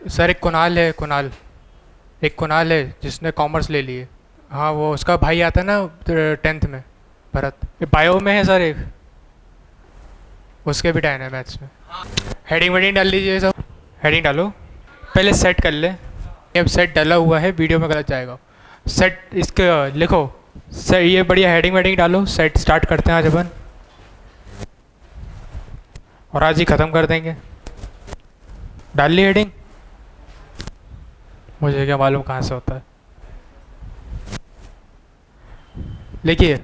Sir एक कुणाल है जिसने कॉमर्स ले लिए। हाँ वो उसका भाई आता है ना 10th में, भरत। ये बायो में है सर एक, उसके भी 10 है मैथ्स में। हेडिंग वेडिंग डाल लीजिए सब, हेडिंग डालो पहले, सेट कर ले। अब सेट डाला हुआ है, वीडियो में गलत जाएगा। सेट इसके लिखो सर, ये बढ़िया हेडिंग वेडिंग डालो। सेट स्टार्ट करते हैं आज अपन, और आज ही ख़त्म कर देंगे। डाल ली हेडिंग? मुझे क्या मालूम कहाँ से होता है। लिखिए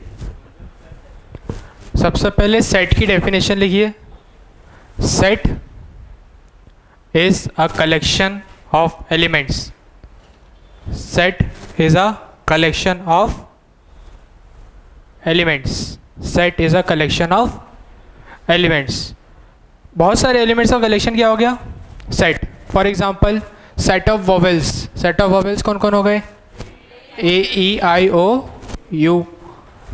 सबसे पहले सेट की डेफिनेशन लिखिए। Set is a collection of elements. Set is a collection of elements. Set is a collection of elements. बहुत सारे एलिमेंट्स का कलेक्शन क्या हो गया? Set. For example set of vowels. Set of vowels कौन कौन हो गए? ए ई आई ओ यू।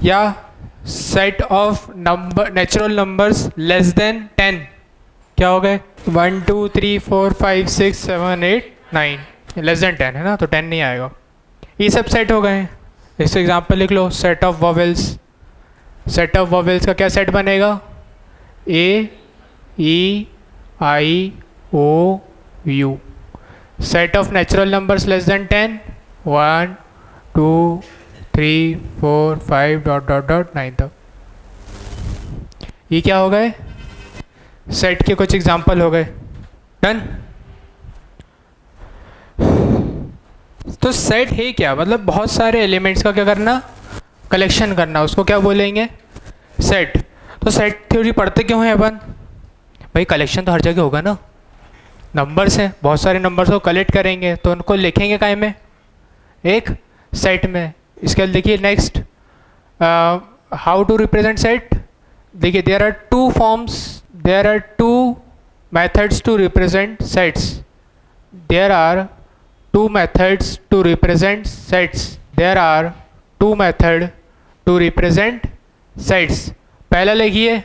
या set of number natural numbers less than 10 क्या हो गए? 1 2 3 4 5 6 7 8 9। लेस देन 10 है ना, तो 10 नहीं आएगा। ये सब सेट हो गए हैं। इससे एग्जाम्पल लिख लो, set of vowels. Set of vowels का क्या सेट बनेगा? A E I O U. Set of natural numbers less than 10 1 2 3 4 5 dot dot dot 9 तक। ये क्या हो गए? सेट के कुछ एग्जाम्पल हो गए। डन। तो सेट है क्या? मतलब बहुत सारे एलिमेंट्स का क्या करना? कलेक्शन करना। उसको क्या बोलेंगे? सेट। तो सेट थ्योरी पढ़ते क्यों हैं अपन? भाई कलेक्शन तो हर जगह होगा ना। नंबर्स हैं, बहुत सारे नंबर्स को कलेक्ट करेंगे तो उनको लिखेंगे काय में? एक सेट में। इसके बाद देखिए next, how to represent set. देखिए there are two forms, there are two methods to represent sets. There are two methods to represent sets. There are two method to represent sets. पहला लिखिए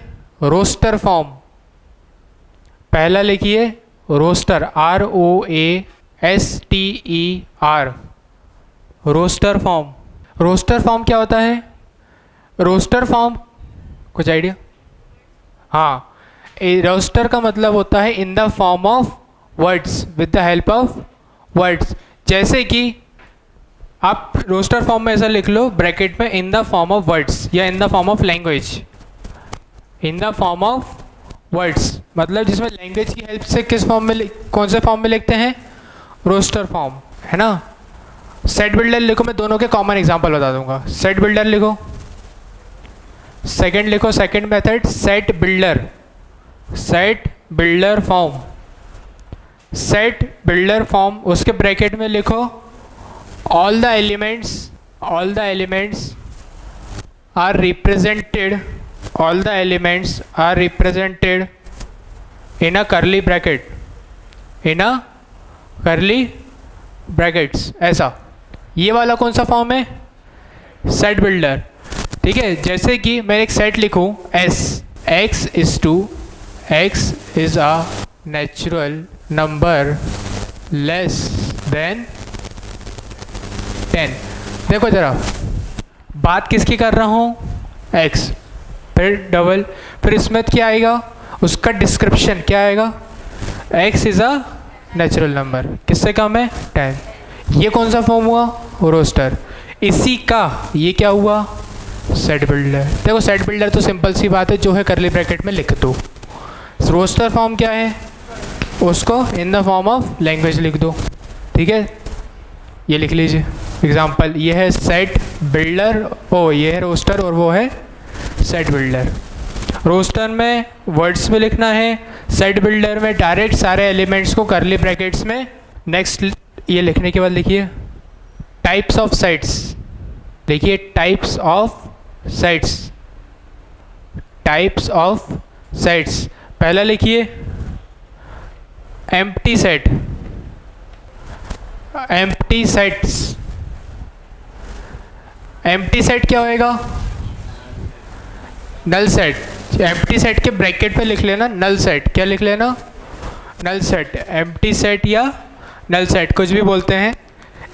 roster form. पहला लिखिए roster, R O A S T E R. Roster form. Roster form क्या होता है? Roster form कुछ idea? हाँ, roster का मतलब होता है in the form of words, with the help of words. जैसे कि आप रोस्टर फॉर्म में ऐसा लिख लो ब्रैकेट में, in the form of words या in the form of language. In the form of words मतलब जिसमें लैंग्वेज की हेल्प से किस फॉर्म में, कौन से फॉर्म में लिखते हैं? रोस्टर फॉर्म, है ना। सेट बिल्डर लिखो, मैं दोनों के कॉमन एग्जांपल बता दूंगा। सेट बिल्डर लिखो, सेकंड लिखो, second method set builder. Set builder form, set builder form. उसके ब्रैकेट में लिखो all the elements are represented, all the elements are represented in a curly bracket, in a curly brackets। ऐसा, ये वाला कौन सा फॉर्म है? Set builder. ठीक है, जैसे कि मैं एक सेट लिखूं S, x is a natural number less than 10। देखो जरा, बात किसकी कर रहा हूँ? x, फिर डबल, फिर इसमें क्या आएगा? उसका डिस्क्रिप्शन क्या आएगा? x is a natural number, किससे कम है? 10। ये कौन सा फॉर्म हुआ? रोस्टर। इसी का ये क्या हुआ? Set builder. देखो सेट बिल्डर तो सिंपल सी बात है, जो है करली ब्रैकेट में लिख दो। रोस्टर फॉर्म क्या है? उसको इन द फॉर्म ऑफ लैंग्वेज लिख दो। ठीक है, ये लिख लीजिए एग्जाम्पल। ये है सेट बिल्डर, ओ ये है रोस्टर और वो है सेट बिल्डर। रोस्टर में वर्ड्स में लिखना है, सेट बिल्डर में डायरेक्ट सारे एलिमेंट्स को करली ब्रैकेट्स में। नेक्स्ट ये लिखने के बाद लिखिए टाइप्स ऑफ सेट्स। देखिए types of sets, types of sets. पहला लिखिए empty set, empty sets. Empty set क्या होएगा? Null set. एम्प्टी सेट के ब्रैकेट पे लिख लेना नल सेट। क्या लिख लेना? नल सेट। एम्प्टी सेट या नल सेट कुछ भी बोलते हैं।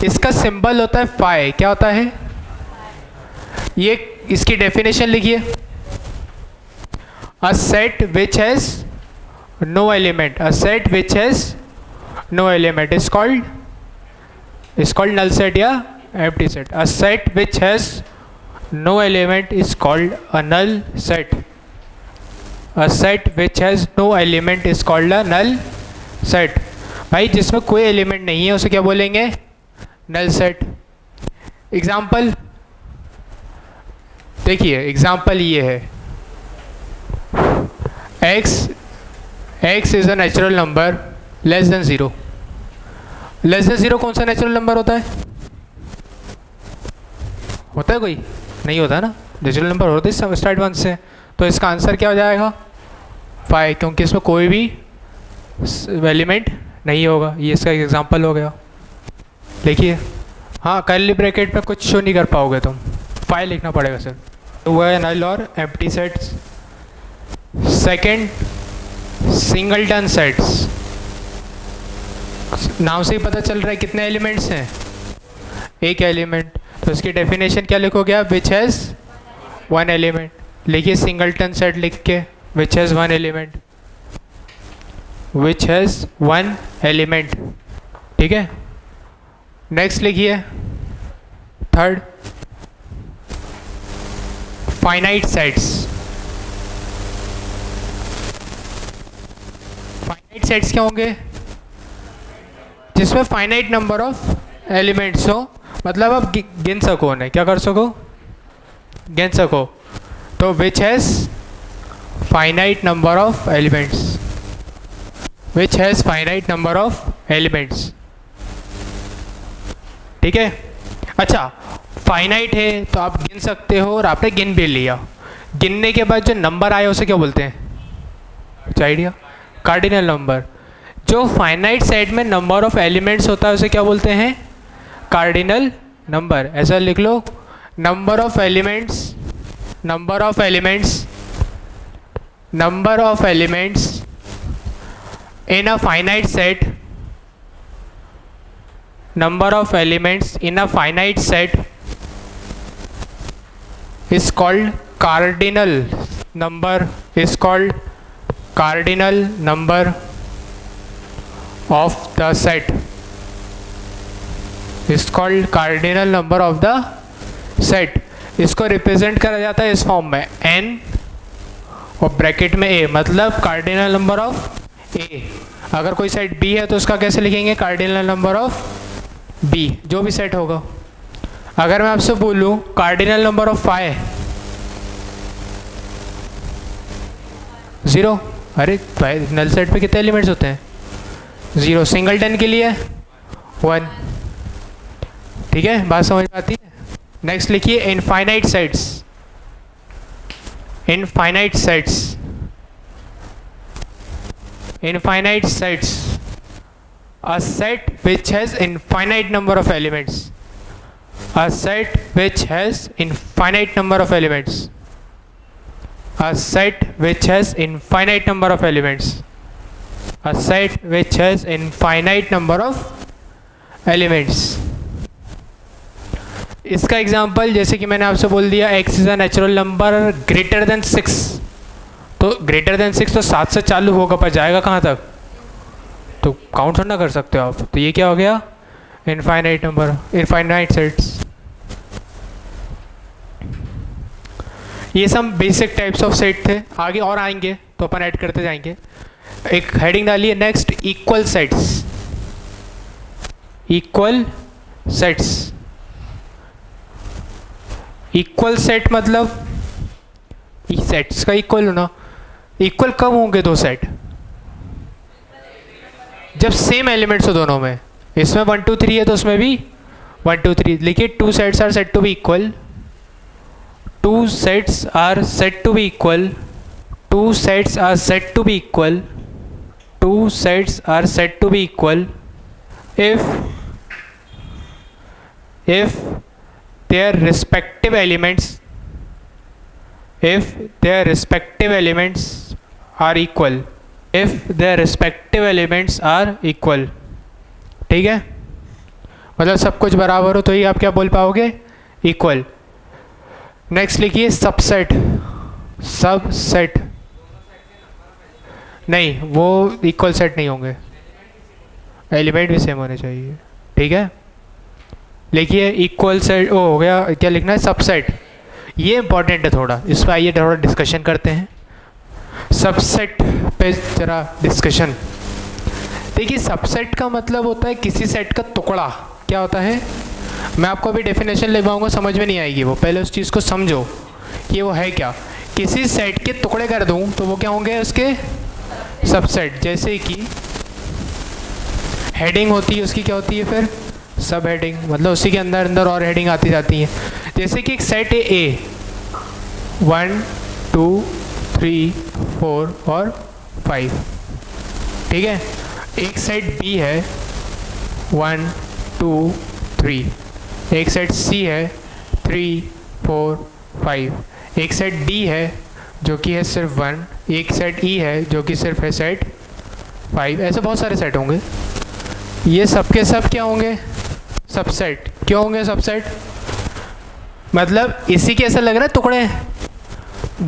इसका सिंबल होता है फाई। क्या होता है ये? इसकी डेफिनेशन लिखिए। A set which has no element, a set which has no element is called null set या empty set. A set which has no element is called a null set. A set which has no element is called a null set. भाई जिसमें कोई element नहीं है उसे क्या बोलेंगे? Null set. Example देखिए, एग्जाम्पल ये है x is a natural number less than 0। Less than 0 कौन सा नेचुरल नंबर होता है? होता है कोई? नहीं होता ना। नेचुरल नंबर होते हैं स्टार्ट 1 से। तो इसका आंसर क्या हो जाएगा? 5, क्योंकि इसमें कोई भी एलिमेंट नहीं होगा। ये इसका एग्जांपल हो गया। देखिए, हाँ कर्ली ब्रैकेट में कुछ शो नहीं कर पाओगे तुम, 5 लिखना पड़ेगा सर। तो वह है नल और empty sets. Second, singleton sets. नाम से ही पता चल रहा है कितने एलिमेंट्स हैं? एक एलिमेंट। तो इसकी डेफिनेशन क्या लिखोगे आप? Which has 1 element. लिखिए सिंगलटन सेट लिख के, which has 1 element, which has 1 element. ठीक है, नेक्स्ट लिखिए third, finite sets. Finite sets क्या होंगे? जिसमें फाइनाइट नंबर ऑफ एलिमेंट्स हो, मतलब आप गिन सको उन्हें। क्या कर सको? गिन सको। तो which has finite number of elements, which has finite number of elements. ठीक है। अच्छा, फाइनाइट है तो आप गिन सकते हो और आपने गिन भी लिया। गिनने के बाद जो नंबर आया उसे क्या बोलते हैं? कुछ आइडिया? Cardinal number. जो फाइनाइट सेट में नंबर ऑफ एलिमेंट्स होता है उसे क्या बोलते हैं? Cardinal number. ऐसा लिख लो, number of elements, number of elements, number of elements in a finite set, number of elements in a finite set is called cardinal number, is called cardinal number of the set, is called cardinal number of the set। इसको represent करा जाता है इस form में n और bracket में a, मतलब cardinal number of ए। अगर कोई सेट बी है तो उसका कैसे लिखेंगे? कार्डिनल नंबर ऑफ बी, जो भी सेट होगा। अगर मैं आपसे बोलूं कार्डिनल नंबर ऑफ 5, 0। अरे नल सेट पे कितने एलिमेंट्स होते हैं? 0। सिंगलटन के लिए 1। ठीक है, बात समझ में आती है? नेक्स्ट लिखिए infinite sets. Infinite sets, infinite sets, a set which has infinite number of elements, a set which has infinite number of elements, a set which has infinite number of elements, a set which has infinite number of elements। इसका example जैसे कि मैंने आपसे बोल दिया, x is a natural number greater than 6। तो greater than 6 तो 7 से चालू होगा, पर जाएगा कहाँ तक? तो काउंट ना कर सकते हो आप। तो ये क्या हो गया? Infinite number, infinite sets. ये सब बेसिक टाइप्स ऑफ सेट थे। आगे और आएंगे तो अपन ऐड करते जाएंगे। एक हेडिंग डालिए next, equal sets. Equal sets, equal set मतलब सेट्स का इक्वल होना। इक्वल कब होंगे दो सेट? जब सेम एलिमेंट्स हो दोनों में। इसमें 1 2 3 है तो उसमें भी 1 2 3। लिखिए two sets are set to be equal, two sets are set to be equal, two sets are set to be equal, two sets are set to be equal if their respective elements, if their respective elements are equal, if their respective elements are equal। ठीक है, मतलब सब कुछ बराबर हो तो ही आप क्या बोल पाओगे, इक्वल। नेक्स्ट लिखिए सबसेट। सबसेट नहीं, वो इक्वल सेट नहीं होंगे, एलिमेंट भी सेम होने चाहिए, ठीक है। लिखिए इक्वल सेट, ओ हो गया, क्या लिखना है, सबसेट। ये इंपॉर्टेंट है थोड़ा, इस पर आइए थोड़ा डिस्कशन करते हैं। सबसेट पे जरा डिस्कशन। देखिए सबसेट का मतलब होता है किसी सेट का टुकड़ा। क्या होता है, मैं आपको अभी डेफिनेशन लिखवाऊंगा, समझ में नहीं आएगी वो, पहले उस चीज़ को समझो कि वो है क्या। किसी सेट के टुकड़े कर दूं तो वो क्या होंगे, उसके सबसेट। जैसे कि हेडिंग होती है, उसकी क्या होती है फिर, सब हेडिंग, मतलब उसी के अंदर अंदर और हेडिंग आती जाती हैं। जैसे कि एक सेट है ए, 1 2 3 4 और 5, ठीक है। एक सेट बी है 1 2 3, एक सेट सी है 3 4 5, एक सेट डी है जो कि है सिर्फ 1, एक सेट ई है जो कि सिर्फ है सेट 5। ऐसे बहुत सारे सेट होंगे, ये सब के सब क्या होंगे, सबसेट। क्यों होंगे सबसेट, मतलब इसी के ऐसा लग रहा है टुकड़े,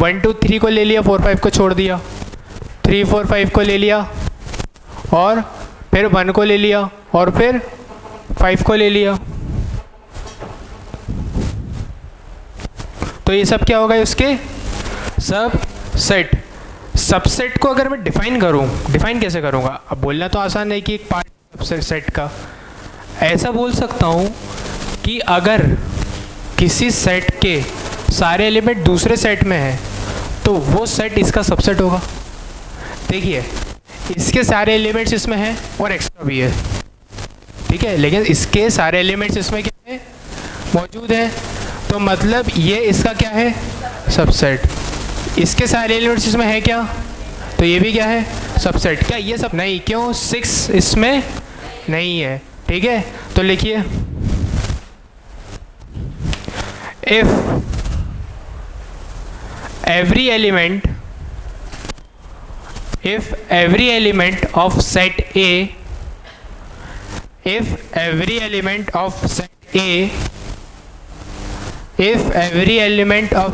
1 2 3 को ले लिया, 4 5 को छोड़ दिया, 3 4 5 को ले लिया और फिर 1 को ले लिया और फिर 5 को ले लिया, तो ये सब क्या होगा, उसके सब सेट। सबसेट को अगर मैं डिफाइन करूं, डिफाइन कैसे करूंगा, अब बोलना तो आसान है कि एक पार्ट सबसेट का, ऐसा बोल सकता हूं कि अगर किसी सेट के सारे एलिमेंट दूसरे सेट में हैं तो वो सेट इसका सबसेट होगा। देखिए इसके सारे एलिमेंट्स इसमें हैं और एक्स्ट्रा भी है, ठीक है, लेकिन इसके सारे एलिमेंट्स इसमें क्या है, मौजूद है, तो मतलब ये इसका क्या है, सबसेट। इसके सारे एलिमेंट्स इसमें है क्या, तो ये भी क्या है, सबसेट। क्या ये सब नहीं, क्यों, 6 इसमें नहीं है, ठीक है। तो लिखिए if every element of set A, if every element of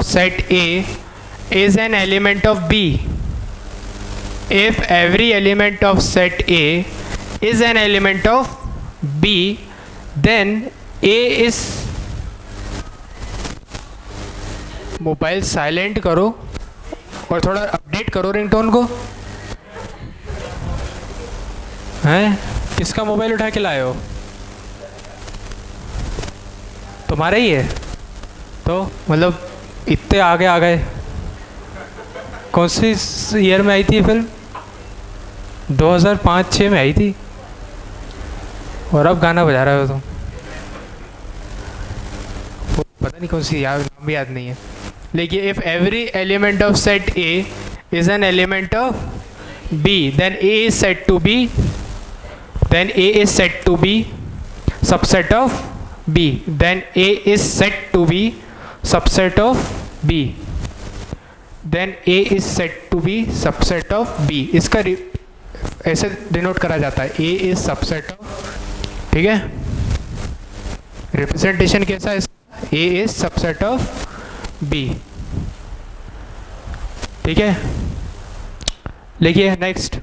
set A is an element of B, if every element of set A is an element of B, then A is, mobile silent करो और थोड़ा update करो ringtone को। हैं, किसका mobile उठा के लाए हो, तुम्हारा ही है, तो मतलब इतने आगे आ गए। कौन सी ईयर में आई थी फिल्म, 2005-6 में आई थी, और अब गाना बजा रहे हो तुम, पता नहीं कौन सी, नाम भी याद नहीं है। देखिए if every element of set A is an element of B, then A is set to B, then A is said to be subset of B, then A is said to be subset of B, then A is said to be subset of B। इसका ऐसे denote करा जाता है, A is subset of, ठीक है, representation कैसा है, A is subset of B, ठीक है। लिखिए नेक्स्ट,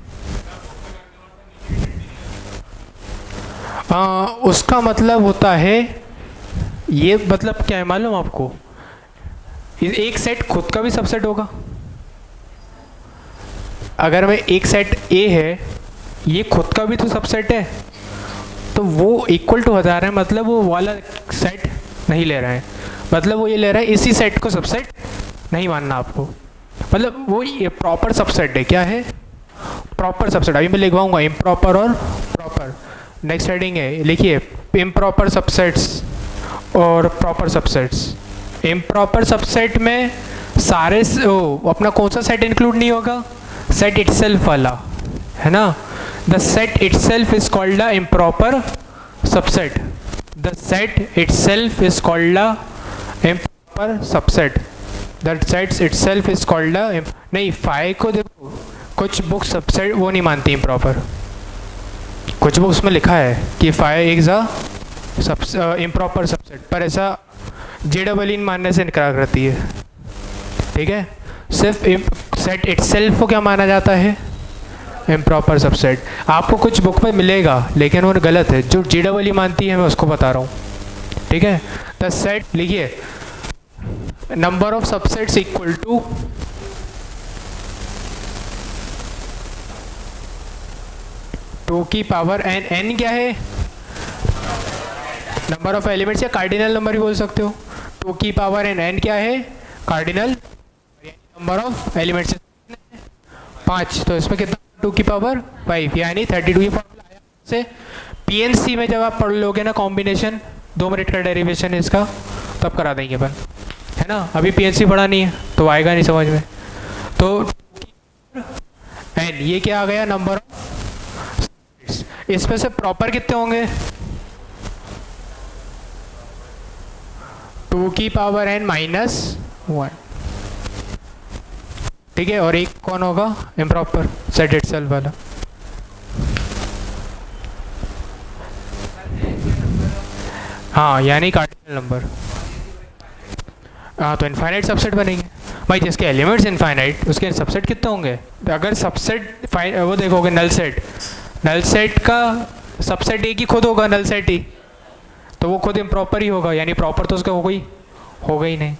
उसका मतलब होता है, ये मतलब क्या है मालूम आपको, एक सेट खुद का भी सबसेट होगा। अगर मैं एक सेट ए है, ये खुद का भी तो सबसेट है, तो वो इक्वल टू हटा रहा है, मतलब वो वाला सेट नहीं ले रहा है, मतलब वो ये ले रहा है, इसी सेट को सबसेट नहीं मानना आपको, मतलब वो ये प्रॉपर सबसेट है। क्या है, प्रॉपर सबसेट। अभी मैं लिखवाऊंगा इम्प्रॉपर और प्रॉपर। नेक्स्ट हेडिंग है, लिखिए इम्प्रॉपर सबसेट्स और प्रॉपर सबसेट्स। इम्प्रॉपर सबसेट में सारे अपना कौन सा सेट इंक्लूड नहीं होगा, सेट इटसेल्फ वाला, है ना। The set itself is called a improper subset, the set itself is called a improper subset, the set itself is called अ, नहीं फाइ को देखो, कुछ बुक सबसेट वो नहीं मानती इम्प्रॉपर, कुछ बुक्स में लिखा है कि five is a improper subset, पर ऐसा जेडबल मानने से इनकार करती है। ठीक है, सिर्फ सेट इटसेल्फ को क्या माना जाता है? Improper subset. आपको कुछ बुक में मिलेगा लेकिन वो गलत है, जो जेडबल मानती है मैं उसको बता रहा हूँ। ठीक है, द सेट लिखिए, number of subsets equal to two की पावर एन। एन क्या है? नंबर ऑफ एलिमेंट्स या कार्डिनल नंबर भी बोल सकते हो। टू की पावर एन, एन क्या है? कार्डिनल नंबर ऑफ एलिमेंट्स 5, तो इसमें कितना? 2 की पावर 5, यानी 32 की फॉर्मूला आया से। पीएनसी में जब आप पढ़ लोगे ना कॉम्बिनेशन, 2 मिनट का डेरिवेशन है इसका, तब करा देंगे अपन, है ना। अभी पीएनसी पढ़ा नहीं है तो आएगा नहीं समझ में। तो एन ये क्या आ गया? Number of. इसमें से प्रॉपर कितने होंगे? 2 की पावर एन -1। ठीक है, और एक कौन होगा? इम्प्रॉपर, सेट इटसेल्फ वाला। हाँ, यानी कार्डिनल नंबर। हाँ, तो इनफाइनाइट सबसेट बनेंगे भाई। जिसके एलिमेंट्स इनफाइनाइट उसके सबसेट कितने होंगे? तो अगर सबसेट वो देखोगे नल सेट, नल सेट का सबसेट एक ही खुद होगा, नल सेट ही, तो वो खुद इम्प्रॉपर ही होगा, यानी प्रॉपर तो उसका होगा ही नहीं।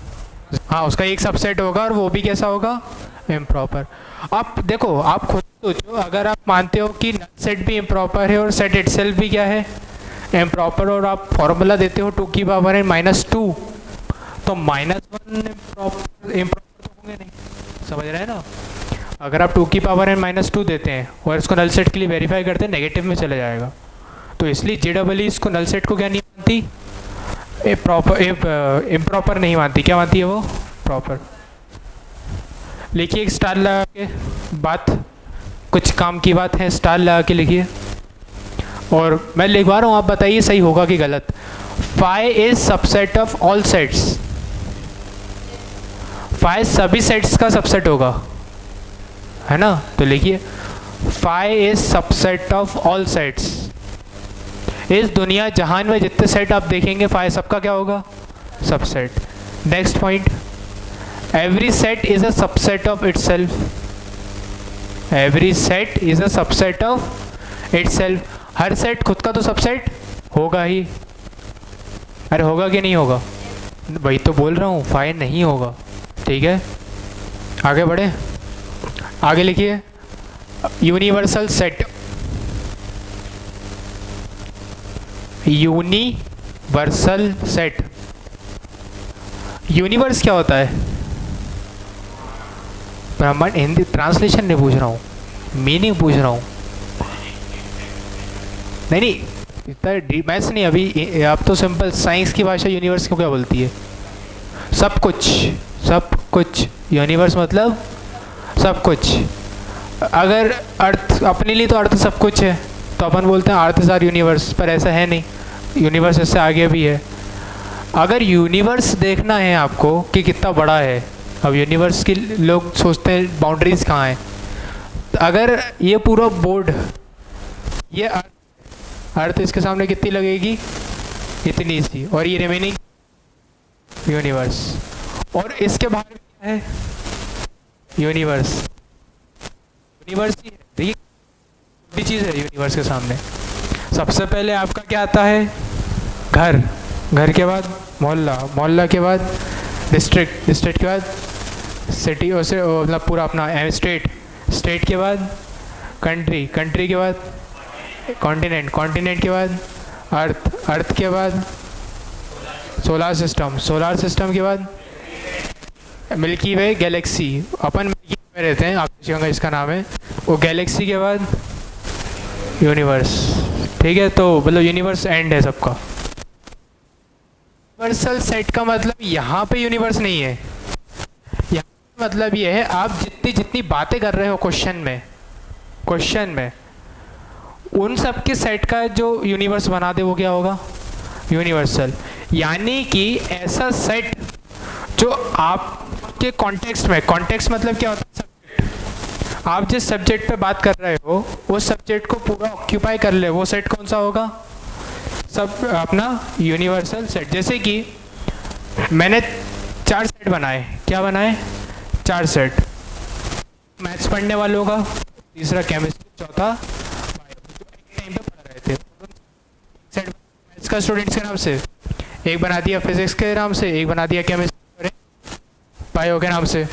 हाँ, उसका एक सबसेट होगा और वो भी कैसा होगा? इम्प्रॉपर। आप देखो, आप खुद सोचो, अगर आप मानते हो कि नल सेट भी इम्प्रॉपर है और सेट इटसेल्फ भी क्या है? इम्प्रॉपर, और आप फॉर्मूला देते हो 2 की पावर एन -2, तो -1 इम्प्रॉपर तो होंगे नहीं। समझ रहे हैं ना? अगर आप 2 की पावर एन -2 देते हैं और इसको नल सेट के लिए वेरीफाई करते हैं, नेगेटिव में चले जाएगा। तो इसलिए जेडबल इसको नल सेट को क्या नहीं मानती? इम्प्रॉपर नहीं मानती। क्या मानती है वो? प्रॉपर। लिखिए एक स्टार लगा के, बात कुछ काम की बात है, स्टार लगा के लिखिए। और मैं लिखवा रहा हूँ, आप बताइए सही होगा कि गलत। Phi is subset of all sets. Phi सभी सेट्स का सबसेट होगा, है ना। तो लिखिए, phi is subset of all sets. इस दुनिया जहान में जितने सेट आप देखेंगे, फाई सबका क्या होगा? Subset. Next point, every set is a subset of itself. Every set is a subset of itself. Her set खुद का तो सबसेट होगा ही। अरे होगा कि नहीं होगा? वही तो बोल रहा हूँ, फाई नहीं होगा। ठीक है, आगे बढ़े। आगे लिखिए, universal set. Universal set. Universe क्या होता है? ब्रह्मांड। हिंदी ट्रांसलेशन नहीं पूछ रहा हूँ, मीनिंग पूछ रहा हूँ। नहीं, इतना मैथ्स नहीं अभी। आप तो सिंपल साइंस की भाषा यूनिवर्स को क्या बोलती है? सब कुछ। सब कुछ। यूनिवर्स मतलब सब कुछ। अगर अर्थ, अपने लिए तो अर्थ सब कुछ है, तो अपन बोलते हैं अर्थ इज आर यूनिवर्स, पर ऐसा है नहीं। यूनिवर्स इससे आगे भी है। अगर यूनिवर्स देखना है आपको कि कितना बड़ा है, अब यूनिवर्स की लोग सोचते हैं बाउंड्रीज कहाँ हैं। अगर ये पूरा बोर्ड, ये अर्थ इसके सामने कितनी लगेगी? इतनी सी, और ये रिमेनिंग यूनिवर्स, और इसके बाहर भी क्या है? यूनिवर्स। यूनिवर्स ही है, देखिए बड़ी चीज़ है यूनिवर्स के सामने। सबसे पहले आपका क्या आता है? घर। घर के बाद मोहल्ला, मोहल्ला के बाद डिस्ट्रिक्ट, डिस्ट्रिक्ट के बाद सिटी, और से मतलब पूरा अपना स्टेट, स्टेट के बाद कंट्री, कंट्री के बाद कॉन्टिनेंट, कॉन्टिनेंट के बाद अर्थ, अर्थ के बाद सोलार सिस्टम, सोलार सिस्टम के बाद मिल्की वे गैलेक्सी। अपन मिल्की वे में रहते हैं, आकाशगंगा इसका नाम है। वो गैलेक्सी के बाद यूनिवर्स। ठीक है, तो मतलब यूनिवर्स एंड है सबका। यूनिवर्सल सेट का मतलब यहाँ पे यूनिवर्स नहीं है। यहाँ मतलब ये है, आप जितनी जितनी बातें कर रहे हो क्वेश्चन में उन सब के सेट का जो यूनिवर्स बना दे वो क्या होगा? यूनिवर्सल। यानी कि ऐसा सेट जो आपके कॉन्टेक्स्ट में, कॉन्टेक्स्ट मतलब क्या होता है? आप जिस सब्जेक्ट पे बात कर रहे हो उस सब्जेक्ट को पूरा ऑक्यूपाई कर ले, वो सेट कौन सा होगा? सब अपना यूनिवर्सल सेट। जैसे कि मैंने 4 सेट बनाए, क्या बनाए? 4 सेट। मैथ्स पढ़ने वालों का, तीसरा केमिस्ट्री, चौथा बायो, जो एक टाइम पे पढ़ रहे थे। सेट मैथ्स का स्टूडेंट्स के नाम से, एक बना दिया फिजिक्स के नाम से, एक बना दिया केमिस्ट्री और बायो के नाम से,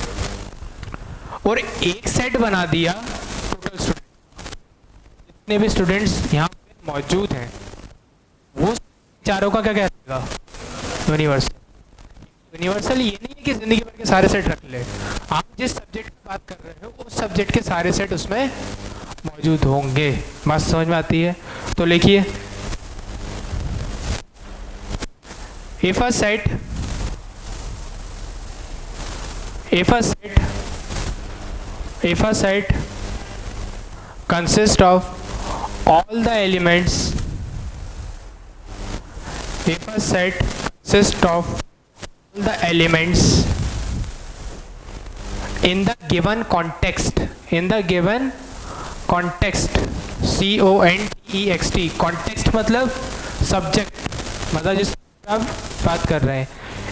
और एक सेट बना दिया टोटल स्टूडेंट, जितने भी स्टूडेंट्स यहाँ पे मौजूद हैं वो चारों का क्या कहलाएगा? यूनिवर्सल। यूनिवर्सल ये नहीं है कि ज़िंदगी भर के सारे सेट रख ले, आप जिस सब्जेक्ट की बात कर रहे हो उस सब्जेक्ट के सारे सेट उसमें मौजूद होंगे। बात समझ में आती है? तो लिखिए, if a set consists of all the elements, if a set consists of all the elements in the given context, context, context मतलब सब्जेक्ट, मतलब जिस आप बात कर रहे हैं,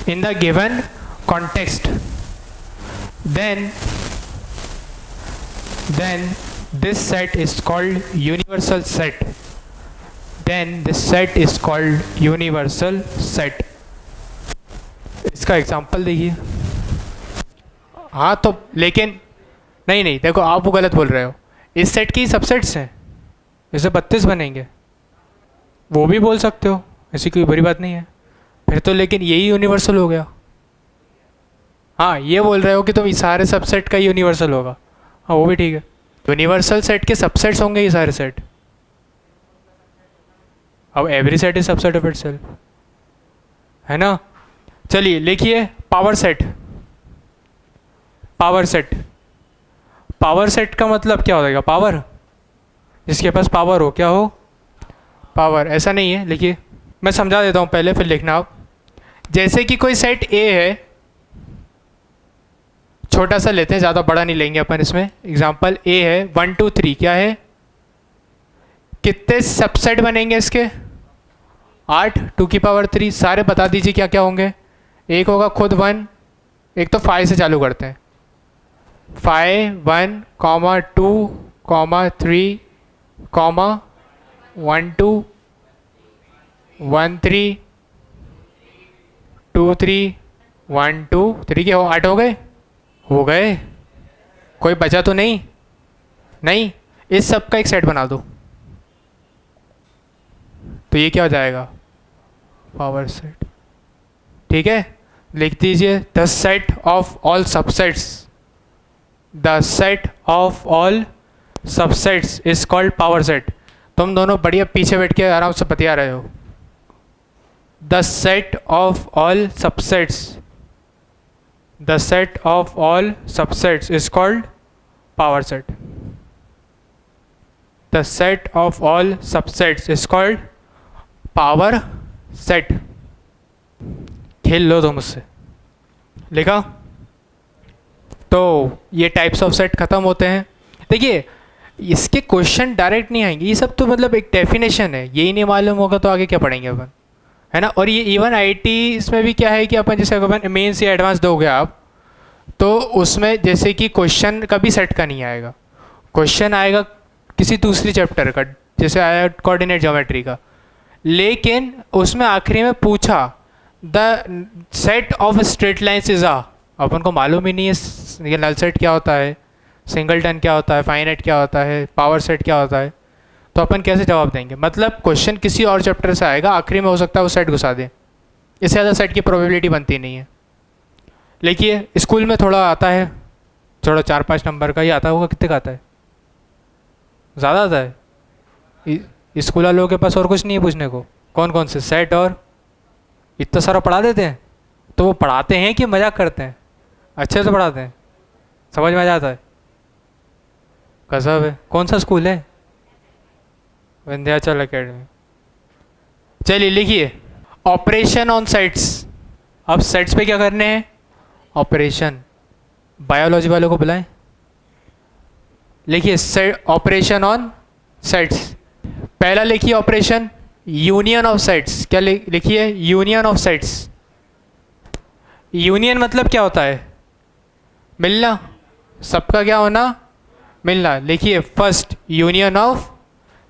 in the given context, then this set is called universal set. इसका example देखिए। हाँ तो लेकिन नहीं देखो, आप वो गलत बोल रहे हो। इस सेट की सबसेट्स हैं, जैसे 32 बनेंगे, वो भी बोल सकते हो, ऐसी कोई बड़ी बात नहीं है फिर तो। लेकिन यही यूनिवर्सल हो गया। हाँ, ये बोल रहे हो कि तुम इस सारे सबसेट का यूनिवर्सल होगा, हाँ वो भी ठीक है। यूनिवर्सल सेट के सबसेट्स होंगे ये सारे सेट। अब every set is subset of itself, है ना? चलिए लिखिए पावर सेट। पावर सेट का मतलब क्या हो जाएगा? पावर, जिसके पास पावर हो, क्या हो? पावर। ऐसा नहीं है, लिखिए मैं समझा देता हूँ पहले, फिर लिखना आप। जैसे कि कोई सेट ए है, छोटा सा लेते हैं, ज़्यादा बड़ा नहीं लेंगे अपन इसमें। एग्जांपल ए है 1 2 3, क्या है? कितने सबसेट बनेंगे इसके? 8 2 की पावर 3। सारे बता दीजिए क्या क्या होंगे। एक होगा खुद 1, एक तो 5 से चालू करते हैं, 5 1 2 3 1 2 1 3 2 3 1 2 3 के 8 हो गए। कोई बचा तो नहीं? इस सब का एक सेट बना दो, तो ये क्या हो जाएगा? Power set. ठीक है, लिख दीजिए the set of all subsets is called power set. तुम दोनों बढ़िया पीछे बैठ के आराम से बतिया रहे हो। The set of all subsets is called power set. The set of all subsets is called power set. खेल लो तुम मुझसे, लिखा? तो ये टाइप्स ऑफ सेट खत्म होते हैं। देखिए इसके क्वेश्चन डायरेक्ट नहीं आएंगे, ये सब तो मतलब एक डेफिनेशन है, यही नहीं मालूम होगा तो आगे क्या पढ़ेंगे अपन, है ना? और ये इवन आईटी इसमें भी क्या है कि अपन जैसे अपन मेंस या एडवांस दोगे आप, तो उसमें जैसे कि क्वेश्चन कभी सेट का नहीं आएगा, क्वेश्चन आएगा किसी दूसरी चैप्टर का, जैसे आया कोऑर्डिनेट ज्योमेट्री का, लेकिन उसमें आखिरी में पूछा the set of straight lines is आ। अपन को मालूम ही नहीं है ये नल सेट क्या होता है, सिंगलटन क्या होता है, फाइनाइट क्या होता है, पावर सेट क्या होता है, तो अपन कैसे जवाब देंगे? मतलब क्वेश्चन किसी और चैप्टर से आएगा, आखिरी में हो सकता है वो सेट घुसा दे, इससे ज़्यादा सेट की प्रोबेबिलिटी बनती नहीं है। देखिए स्कूल में थोड़ा आता है, थोड़ा 4-5 नंबर का ही आता होगा, कितने का आता है? ज़्यादा आता है। स्कूल वालों के पास और कुछ नहीं है पूछने को, कौन से सेट और इतना सारा पढ़ा देते हैं। तो वो पढ़ाते हैं कि मजाक करते हैं? अच्छे से पढ़ाते हैं, समझ में आ जाता है। गजब है। कौन सा स्कूल है? विंध्याचल एकेडमी। चलिए लिखिए ऑपरेशन ऑन सेट्स। अब सेट्स पे क्या करने हैं? ऑपरेशन। बायोलॉजी वालों को बुलाएं। लिखिए सेट, ऑपरेशन ऑन सेट्स। पहला लिखिए ऑपरेशन यूनियन ऑफ सेट्स। क्या लिखिए? Union of sets. यूनियन मतलब क्या होता है? मिलना, सबका क्या होना? मिलना। लिखिए फर्स्ट यूनियन ऑफ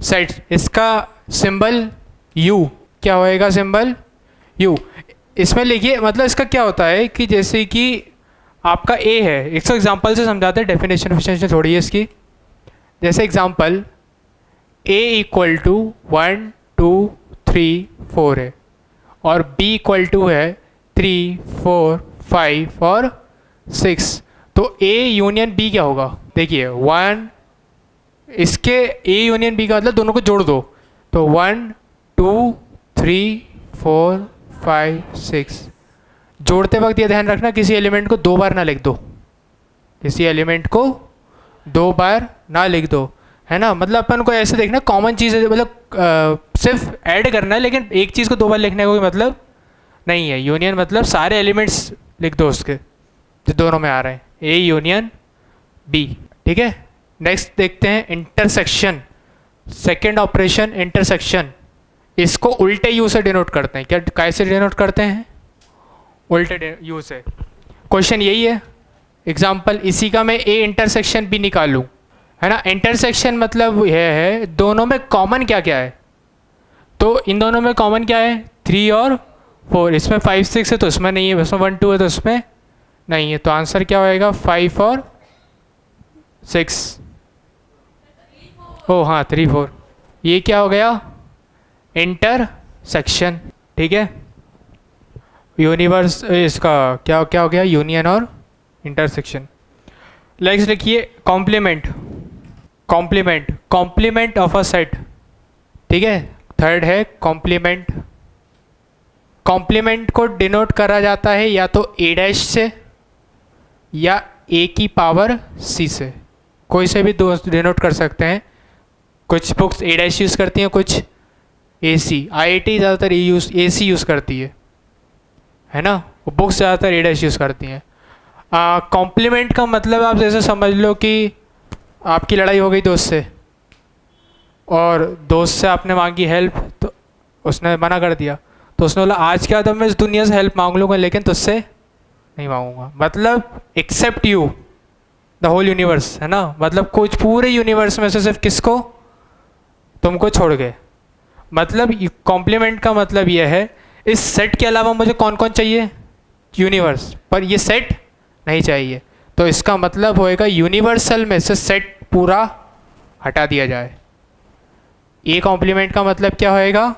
सेट्स, इसका सिंबल यू। क्या होएगा सिंबल? यू। इसमें लिखिए मतलब इसका क्या होता है कि जैसे कि आपका ए है, एक सौ एग्जाम्पल से समझाते हैं, डेफिनेशन फिनेशन थोड़ी है इसकी। जैसे एग्जाम्पल ए इक्वल टू 1 2 3 4 है और बी इक्वल टू है 3 4 5 और 6। तो ए यूनियन बी क्या होगा? देखिए 1, इसके ए यूनियन बी का मतलब दोनों को जोड़ दो, तो 1 2 3 4 5 6। जोड़ते वक्त ये ध्यान रखना किसी एलिमेंट को 2 बार ना लिख दो, किसी एलिमेंट को 2 बार ना लिख दो, है ना। मतलब अपन को ऐसे देखना कॉमन चीज़ है, मतलब सिर्फ ऐड करना है, लेकिन एक चीज़ को 2 बार लिखने का कोई मतलब नहीं है। यूनियन मतलब सारे एलिमेंट्स लिख दो उसके जो दोनों में आ रहे हैं, ए यूनियन बी। ठीक है, नेक्स्ट देखते हैं इंटरसेक्शन। सेकेंड ऑपरेशन इंटरसेक्शन, इसको उल्टे यू से डिनोट करते हैं। क्या कैसे डिनोट करते हैं? उल्टे यू से। क्वेश्चन यही है, एग्जाम्पल इसी का मैं ए इंटरसेक्शन बी निकालूं, है ना। इंटरसेक्शन मतलब यह है दोनों में कॉमन क्या क्या है। तो इन दोनों में कॉमन क्या है? 3 और 4। इसमें 5 6 है तो इसमें नहीं है, इसमें 1 2 है तो इसमें नहीं है। तो आंसर क्या होएगा? 5 और 6। ओ हाँ 3 4। ये क्या हो गया? इंटरसेक्शन। ठीक है, यूनिवर्स इसका क्या क्या हो गया? यूनियन और इंटरसेक्शन। नेक्स्ट लिखिए complement. Complement, complement of a set. ठीक है, थर्ड है कॉम्प्लीमेंट। कॉम्प्लीमेंट को डिनोट करा जाता है या तो ए डैश से या ए की पावर सी से, कोई से भी दो डिनोट कर सकते हैं। कुछ बुक्स ए डैश यूज़ करती हैं, कुछ ए सी। IIT ज़्यादातर ए सी यूज़ करती है ना। वो बुक्स ज़्यादातर ए डैश यूज़ करती हैं। कॉम्प्लीमेंट का मतलब आप जैसे समझ लो कि आपकी लड़ाई हो गई दोस्त से, और दोस्त से आपने मांगी हेल्प, तो उसने मना कर दिया, तो उसने बोला आज के बाद मैं इस दुनिया से हेल्प मांग लूँगा लेकिन तुझसे नहीं मांगूंगा। मतलब except U the whole universe, है ना। मतलब कुछ पूरे यूनिवर्स में से सिर्फ किसको? तुमको छोड़ के। मतलब कॉम्प्लीमेंट का मतलब यह है इस सेट के अलावा मुझे कौन कौन चाहिए? यूनिवर्स, पर ये सेट नहीं चाहिए। तो इसका मतलब होएगा यूनिवर्सल में से सेट पूरा हटा दिया जाए। ए कॉम्प्लीमेंट का मतलब क्या होएगा?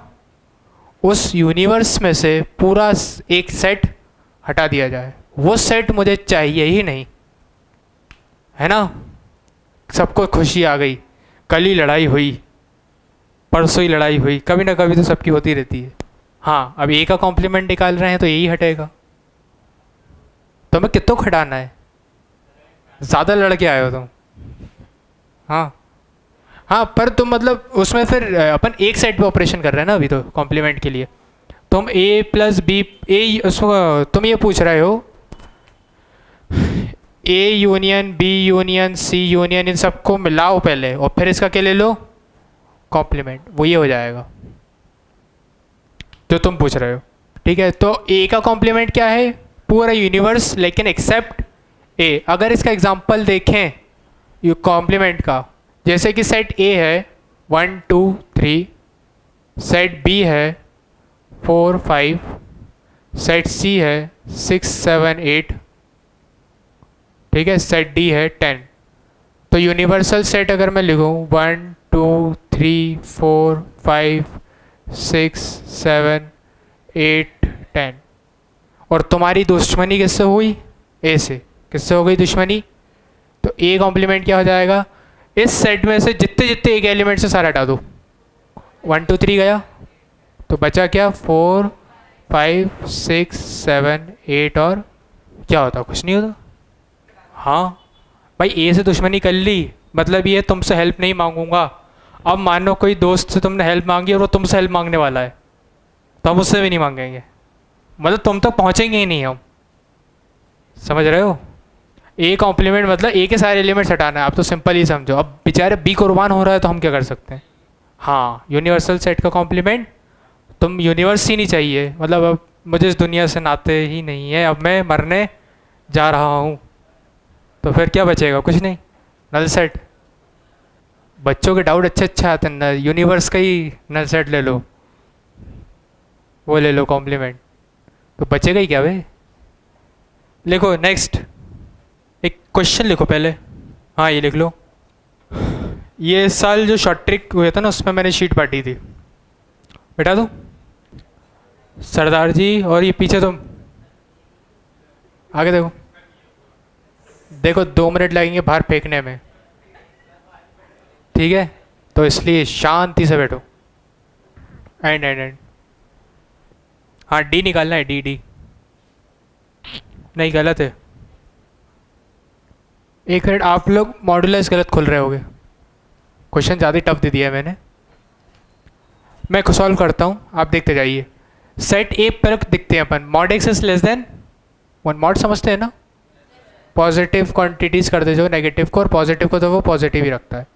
उस यूनिवर्स में से पूरा एक सेट हटा दिया जाए, वो सेट मुझे चाहिए ही नहीं, है ना। सबको खुशी आ गई, कल ही लड़ाई हुई, परसों ही लड़ाई हुई, कभी ना कभी तो सबकी होती रहती है। हाँ, अब ए का कॉम्प्लीमेंट निकाल रहे हैं तो यही हटेगा। तो मैं कितनों को हटाना है? ज़्यादा लड़के आए हो तुम। हाँ हाँ, पर तुम मतलब उसमें फिर अपन एक साइड पे ऑपरेशन कर रहे हैं ना अभी तो कॉम्प्लीमेंट के लिए। तुम ए प्लस बी, ए उसको तुम ये पूछ रहे हो A union B union C union, इन सबको मिलाओ पहले और फिर इसका क्या ले लो? कॉम्प्लीमेंट। वो ये हो जाएगा जो तुम पूछ रहे हो। ठीक है, तो ए का कॉम्प्लीमेंट क्या है? पूरा यूनिवर्स, लेकिन एक्सेप्ट ए। अगर इसका एग्जांपल देखें ये कॉम्प्लीमेंट का, जैसे कि सेट ए है 1 2 3, सेट बी है 4 5, सेट सी है 6 7 8, ठीक है, सेट डी है 10। तो यूनिवर्सल सेट अगर मैं लिखूँ 1 2 3 4 5 6 7 8 10, और तुम्हारी दुश्मनी किससे हुई? ए से। किससे हो गई दुश्मनी? तो ए कॉम्प्लीमेंट क्या हो जाएगा? इस सेट में से जितने जितने एक एलिमेंट से सारा हटा दो। 1 2 3 गया तो बचा क्या? 4 5 6 7 8, और क्या होता? कुछ नहीं होता। हाँ भाई, ए से दुश्मनी कर ली, मतलब ये तुमसे हेल्प नहीं मांगूंगा। अब मानो कोई दोस्त से तुमने हेल्प मांगी और वो तुमसे हेल्प मांगने वाला है, तो हम उससे भी नहीं मांगेंगे, मतलब तुम तक पहुँचेंगे ही नहीं हम। समझ रहे हो? ए कॉम्प्लीमेंट मतलब ए के सारे एलिमेंट्स हटाना है। आप तो सिंपल ही समझो। अब बेचारे बी कुर्बान हो रहा है तो हम क्या कर सकते हैं? हाँ, यूनिवर्सल सेट का कॉम्प्लीमेंट, तुम यूनिवर्स ही नहीं चाहिए, मतलब अब मुझे इस दुनिया से नाते ही नहीं है, अब मैं मरने जा रहा हूँ, तो फिर क्या बचेगा? कुछ नहीं, नल सेट। बच्चों के डाउट अच्छे अच्छे आते हैं, यूनिवर्स का ही नल सेट ले लो, वो ले लो कॉम्प्लीमेंट, तो बचेगा ही क्या भाई? लिखो नेक्स्ट, एक क्वेश्चन लिखो पहले। हाँ ये लिख लो। ये साल जो शॉर्ट ट्रिक हुए था ना, उसमें मैंने शीट बांटी थी, बेटा दो सरदार जी, और ये पीछे तुम आगे देखो। देखो 2 मिनट लगेंगे बाहर फेंकने में, ठीक है? तो इसलिए शांति से बैठो। एंड एंड एंड, हाँ डी निकालना है, डी डी नहीं, गलत है। 1 मिनट, आप लोग मॉड्यूलस गलत खोल रहे होगे, क्वेश्चन ज़्यादा टफ दे दिया है मैंने। मैं सॉल्व करता हूँ, आप देखते जाइए। सेट ए पर दिखते हैं अपन, mod x is less than 1, mod समझते हैं ना? पॉजिटिव क्वांटिटीज कर दे जो नेगेटिव को, और पॉजिटिव को तो वो पॉजिटिव ही रखता है।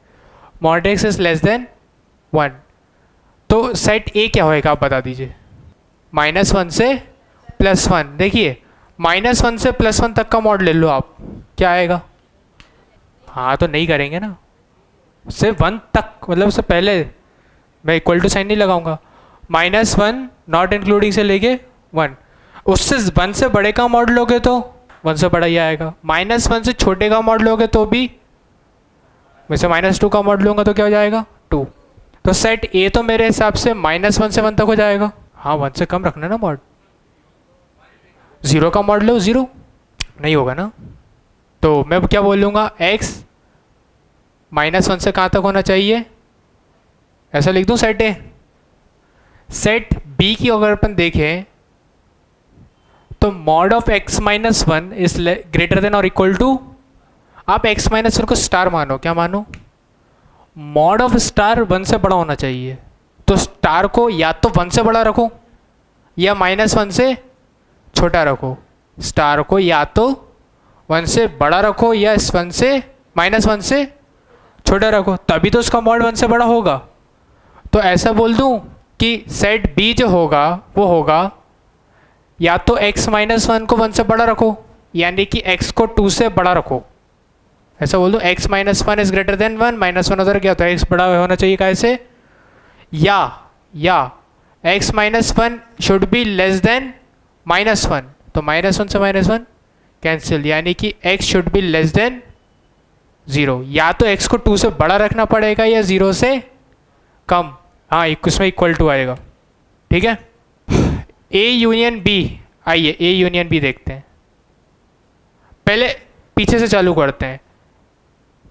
Mod x is less than 1, तो सेट ए क्या होएगा आप बता दीजिए? -1 से +1। देखिए -1 से +1 तक का मॉड ले लो आप, क्या आएगा? हाँ तो नहीं करेंगे ना, सिर्फ 1 तक, मतलब उससे पहले मैं इक्वल टू साइन नहीं लगाऊंगा। -1 नॉट इंक्लूडिंग से लेके 1, उससे 1 से बड़े का मॉड लोगे तो 1 से बड़ा ही आएगा। -1 से छोटे का मॉड लोगे तो भी, वैसे -2 का मॉड लूँगा तो क्या हो जाएगा? 2। तो सेट ए तो मेरे हिसाब से -1 से 1 तक हो जाएगा। हाँ 1 से कम रखना ना मॉड। 0 का मॉड लो, 0 नहीं होगा ना, तो मैं क्या बोल लूँगा? x -1 से कहाँ तक होना चाहिए, ऐसा लिख दूँ सेट ए। सेट बी की अगर अपन देखें तो mod of x -1 is greater than और इक्वल टू, आप x -1 को स्टार मानो, क्या मानो? मॉड ऑफ स्टार 1 से बड़ा होना चाहिए, तो स्टार को या तो 1 से बड़ा रखो या -1 से छोटा रखो। स्टार को या तो 1 से बड़ा रखो या इस 1 से -1 से छोटा रखो, तभी तो उसका मॉड 1 से बड़ा होगा। तो ऐसा बोल दूं कि सेट बी जो होगा वो होगा या तो x -1 को 1 से बड़ा रखो, यानी कि x को 2 से बड़ा रखो। ऐसा बोल दूं x -1 इज ग्रेटर देन 1, -1 उधर क्या होता है, x बड़ा होना चाहिए कैसे, या x -1 should be less than -1, तो -1 से -1 कैंसिल, यानी कि x should be less than 0। या तो x को 2 से बड़ा रखना पड़ेगा या 0 से कम, हाँ उसमें इक्वल टू आएगा, ठीक है? A यूनियन B, आइए A यूनियन B देखते हैं। पहले पीछे से चालू करते हैं।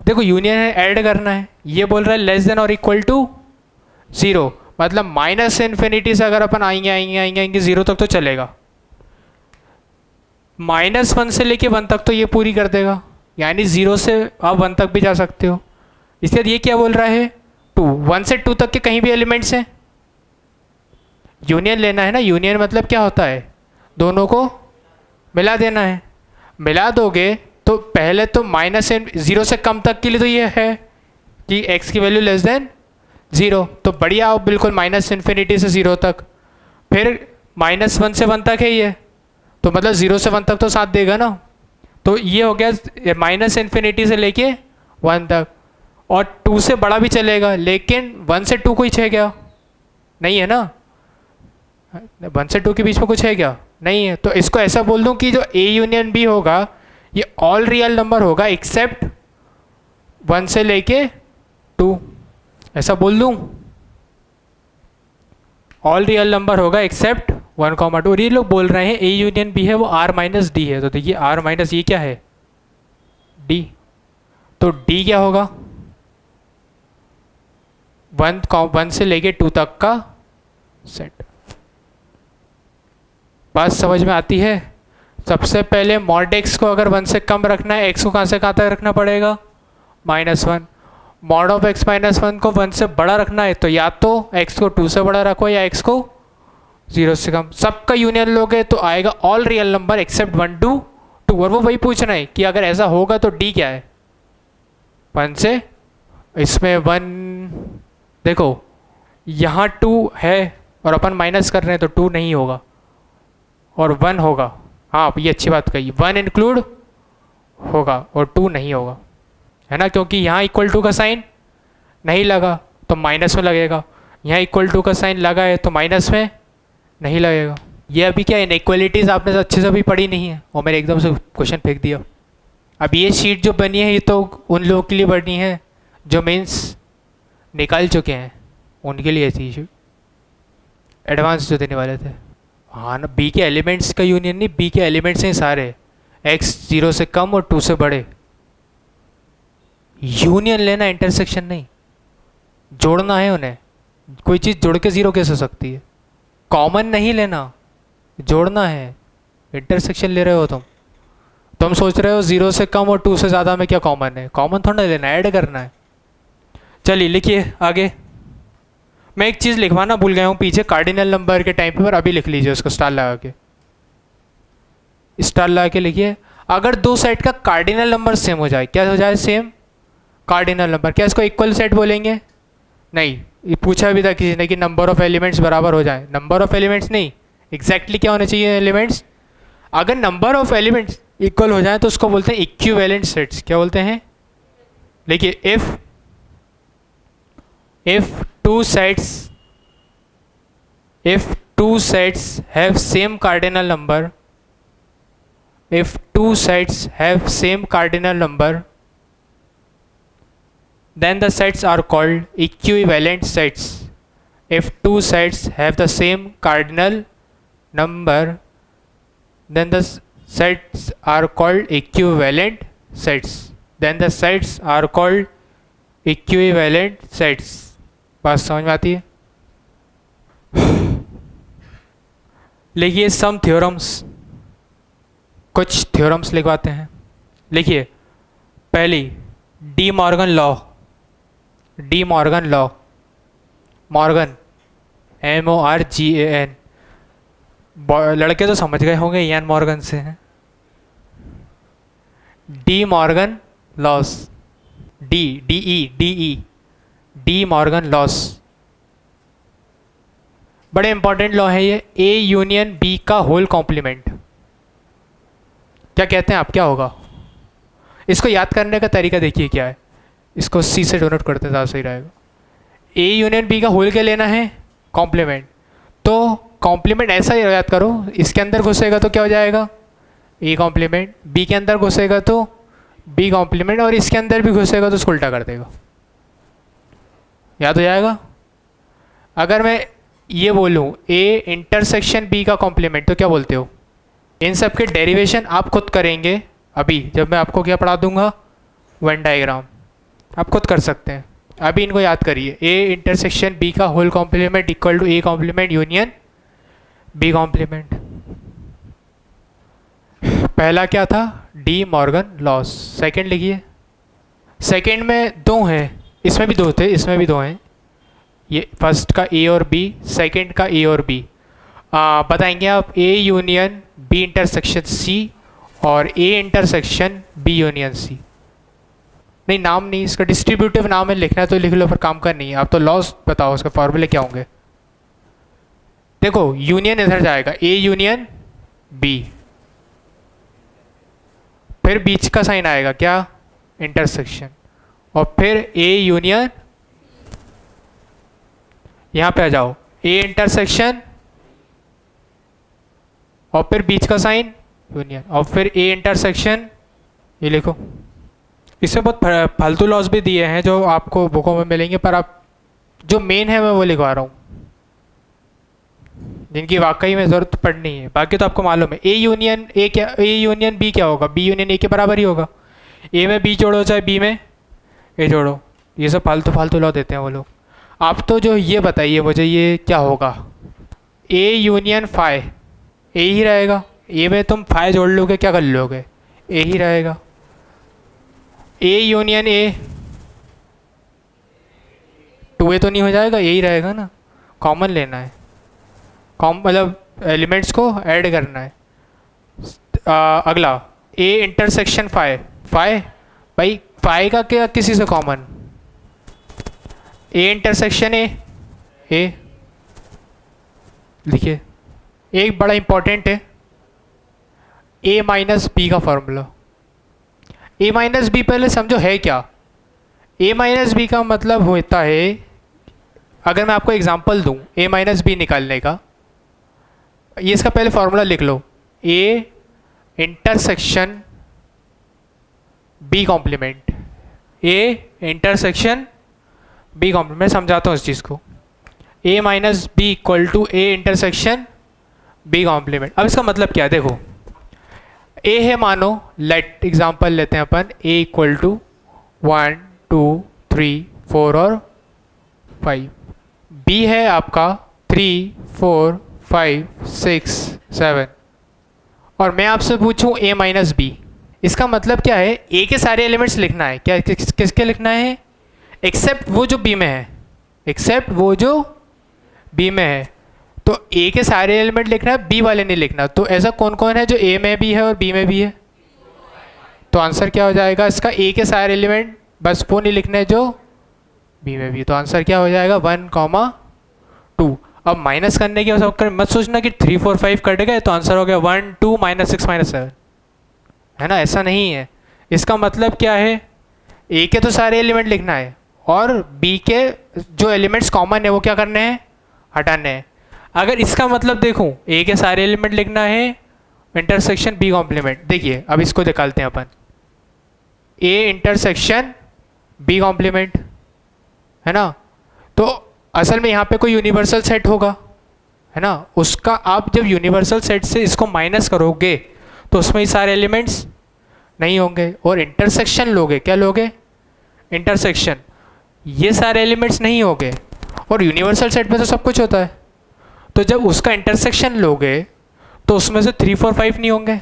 देखो यूनियन है, ऐड करना है, ये बोल रहा है लेस देन और इक्वल टू 0, मतलब -∞ से अगर अपन आएंगे 0 तक तो चलेगा। -1 से लेके 1 तक तो ये पूरी कर देगा, यानी 0 से आप 1 तक भी जा सकते हो। इसके बाद ये क्या बोल रहा है? 2, 1 से 2 तक के कहीं भी एलिमेंट्स हैं, यूनियन लेना है ना। यूनियन मतलब क्या होता है? दोनों को मिला देना है। मिला दोगे तो पहले तो -0 से कम तक के लिए तो ये है कि x की वैल्यू लेस देन 0, तो बढ़िया आओ बिल्कुल -∞ से 0 तक। फिर -1 से 1 तक है ये, तो मतलब 0 से 1 तक तो साथ देगा ना। तो ये हो गया -∞ से लेके 1 तक, और 2 से बड़ा भी चलेगा, लेकिन 1 से 2 कुछ है क्या? नहीं है ना। 1 से 2 के बीच में कुछ है क्या? नहीं है। तो इसको ऐसा बोल दूं कि जो A यूनियन B होगा ये ऑल रियल नंबर होगा एक्सेप्ट 1 से लेके 2, ऐसा बोल दूं। ऑल रियल नंबर होगा एक्सेप्ट 1, 2। और ये लोग बोल रहे हैं A यूनियन B है वो R - D है, तो देखिए R माइनस ये क्या है? D। तो D क्या होगा? 1 से लेके 2 तक का सेट। बात समझ में आती है? सबसे पहले मॉड x को अगर 1 से कम रखना है, x को कहाँ से कहाँ तक रखना पड़ेगा? -1। मॉड ऑफ x -1 को 1 से बड़ा रखना है, तो या तो x को 2 से बड़ा रखो या x को 0 से कम। सबका यूनियन लोगे तो आएगा all real number except 1 to 2, और वो वही पूछ रहे हैं कि अगर ऐसा होगा तो डी क्या है। 1 से इसमें 1, देखो यहाँ 2 है और अपन माइनस कर रहे हैं तो 2 नहीं होगा और 1 होगा। हाँ ये अच्छी बात कही, 1 इंक्लूड होगा और 2 नहीं होगा, है ना, क्योंकि यहाँ इक्वल टू का साइन नहीं लगा तो माइनस में लगेगा, यहाँ इक्वल टू का साइन लगा है तो माइनस में नहीं लगेगा। ये अभी क्या इनइक्वालिटीज़ आपने अच्छे से अभी पढ़ी नहीं है और मैंने एकदम से क्वेश्चन फेंक दिया। अब ये शीट जो बनी है ये तो उन लोगों के लिए बनी है जो मेंस निकाल चुके हैं, उनके लिए थी शीट, एडवांस जो देने वाले थे। हाँ ना, बी के एलिमेंट्स का यूनियन नहीं, बी के एलिमेंट्स हैं सारे, x 0 से कम और 2 से बड़े। यूनियन लेना, इंटरसेक्शन नहीं, जोड़ना है उन्हें। कोई चीज़ जोड़ के 0 कैसे हो सकती है? कॉमन नहीं लेना, जोड़ना है। इंटरसेक्शन ले रहे हो तुम सोच रहे हो 0 से कम और 2 से ज़्यादा में क्या कॉमन है? कॉमन थोड़ा लेना है, ऐड करना है। चलिए लिखिए आगे। मैं एक चीज़ लिखवाना भूल गया हूँ पीछे, कार्डिनल नंबर के टाइम पर, अभी लिख लीजिए उसको स्टार लगा के, स्टार लगा के लिखिए। अगर दो सेट का कार्डिनल नंबर सेम हो जाए, क्या हो जाए? Same cardinal number. क्या इसको इक्वल सेट बोलेंगे? नहीं, ये पूछा भी था किसी ने कि नंबर ऑफ एलिमेंट्स बराबर हो जाए। नंबर ऑफ एलिमेंट्स नहीं, एग्जैक्टली क्या होने चाहिए एलिमेंट्स? अगर नंबर ऑफ एलिमेंट्स इक्वल हो जाए तो उसको बोलते हैं इक्विवेलेंट सेट्स। क्या बोलते हैं? देखिए, if two sets have same cardinal number, if two sets have same cardinal number, then the sets are called equivalent sets. If two sets have the same cardinal number, then the sets are called equivalent sets. Then the sets are called equivalent sets. बात समझ में आती है? लिखिए some theorems, कुछ theorems लिखवाते हैं। लिखिए, पहली De Morgan law, Morgan MORGAN, लड़के तो समझ गए होंगे इयान मॉर्गन से हैं। D Morgan loss, D Morgan loss, बड़े इंपॉर्टेंट लॉ है ये। A यूनियन B का होल कॉम्प्लीमेंट, क्या कहते हैं आप? क्या होगा? इसको याद करने का तरीका देखिए क्या है, इसको C से डोनेट करते हैं, ज़्यादा सही रहेगा। A यूनियन B का होल क्या लेना है? कॉम्प्लीमेंट। तो कॉम्प्लीमेंट ऐसा ही याद करो, इसके अंदर घुसेगा तो क्या हो जाएगा? A कॉम्प्लीमेंट, B के अंदर घुसेगा तो B कॉम्प्लीमेंट, और इसके अंदर भी घुसेगा तो उसको उल्टा कर देगा। याद हो जाएगा? अगर मैं ये बोलूँ A इंटरसेक्शन B का कॉम्प्लीमेंट, तो क्या बोलते हो? इन सब के डेरिवेशन आप खुद करेंगे अभी, जब मैं आपको क्या पढ़ा दूंगा, वन डायग्राम, आप खुद कर सकते हैं। अभी इनको याद करिए, A इंटरसेक्शन B का whole complement equal to A complement union B complement. पहला क्या था? De Morgan laws. सेकंड लिखिए, सेकंड में दो हैं, इसमें भी दो थे, इसमें भी दो हैं। ये फर्स्ट का A और B, सेकंड का A और B। बताएंगे आप A union B intersection C और A intersection B union C। नहीं, नाम नहीं, इसका डिस्ट्रीब्यूटिव नाम है, लिखना है तो लिख लो, पर काम का नहीं है। आप तो लॉस बताओ, उसके फॉर्मूले क्या होंगे? देखो, यूनियन इधर जाएगा, A यूनियन B, फिर बीच का साइन आएगा क्या? इंटरसेक्शन, और फिर A यूनियन, यहाँ पे आ जाओ, A इंटरसेक्शन और फिर बीच का साइन यूनियन, और फिर A इंटरसेक्शन, ये लिखो। इसमें बहुत फालतू लॉस भी दिए हैं जो आपको बुकों में मिलेंगे, पर आप जो मेन है मैं वो लिखवा रहा हूँ, जिनकी वाकई में ज़रूरत पड़नी है। बाकी तो आपको मालूम है। A यूनियन A क्या, A यूनियन B क्या होगा? B यूनियन A के बराबर ही होगा। A में B जोड़ो चाहे B में A जोड़ो, ये सब फालतू लॉ देते हैं वो लोग। आप तो जो ये बताइए मुझे, ये क्या होगा? A यूनियन फाई, A ही रहेगा। A में तुम फाई जोड़ लोगे, क्या कर लोगे? A ही रहेगा। A यूनियन A, 2A तो नहीं हो जाएगा, A ही रहेगा ना। कॉमन लेना है, मतलब एलिमेंट्स को ऐड करना है। अगला ए इंटरसेक्शन फाई, फाई भाई फाई का क्या किसी से कॉमन, ए इंटरसेक्शन ए लिखिए। एक बड़ा इंपॉर्टेंट है ए माइनस बी का फॉर्मूला। ए माइनस बी पहले समझो है क्या। ए माइनस बी का मतलब होता है, अगर मैं आपको एग्जांपल दूं ए माइनस बी निकालने का, ये इसका पहले फॉर्मूला लिख लो, A intersection B complement, A intersection B complement. मैं समझाता हूँ इस चीज़ को। A minus B equal to A intersection B complement. अब इसका मतलब क्या है देखो, ए है मानो, लेट एग्जांपल लेते हैं अपन, ए इक्वल टू 1 2 3 4 और 5, बी है आपका 3 4 5 6 7, और मैं आपसे पूछूं ए माइनस बी, इसका मतलब क्या है, ए के सारे एलिमेंट्स लिखना है। क्या किसके लिखना है, एक्सेप्ट वो जो बी में है, एक्सेप्ट वो जो बी में है। तो ए के सारे एलिमेंट लिखना है, बी वाले नहीं लिखना। तो ऐसा कौन कौन है जो ए में भी है और बी में भी है, तो आंसर क्या हो जाएगा इसका, ए के सारे एलिमेंट बस वो नहीं लिखने जो बी में भी। तो आंसर क्या हो जाएगा 1, 2। अब माइनस करने की चक्कर मत सोचना कि 3 4 5 कट गए तो आंसर हो गया 1 2 -6 -7, है ना, ऐसा नहीं है। इसका मतलब क्या है, ए के तो सारे एलिमेंट लिखना है और बी के जो एलिमेंट्स कॉमन है वो क्या करने हैं, हटाने हैं। अगर इसका मतलब देखूं, ए के सारे एलिमेंट लिखना है इंटरसेक्शन बी कॉम्प्लीमेंट, देखिए अब इसको निकालते हैं अपन, ए इंटरसेक्शन बी कॉम्प्लीमेंट, है ना। तो असल में यहाँ पे कोई यूनिवर्सल सेट होगा, है ना, उसका आप जब यूनिवर्सल सेट से इसको माइनस करोगे तो उसमें ये सारे एलिमेंट्स नहीं होंगे, और इंटरसेक्शन लोगे, क्या लोगे, इंटरसेक्शन, ये सारे एलिमेंट्स नहीं होंगे, और यूनिवर्सल सेट में तो सब कुछ होता है। तो जब उसका इंटरसेक्शन लोगे तो उसमें से 3 4 5 नहीं होंगे,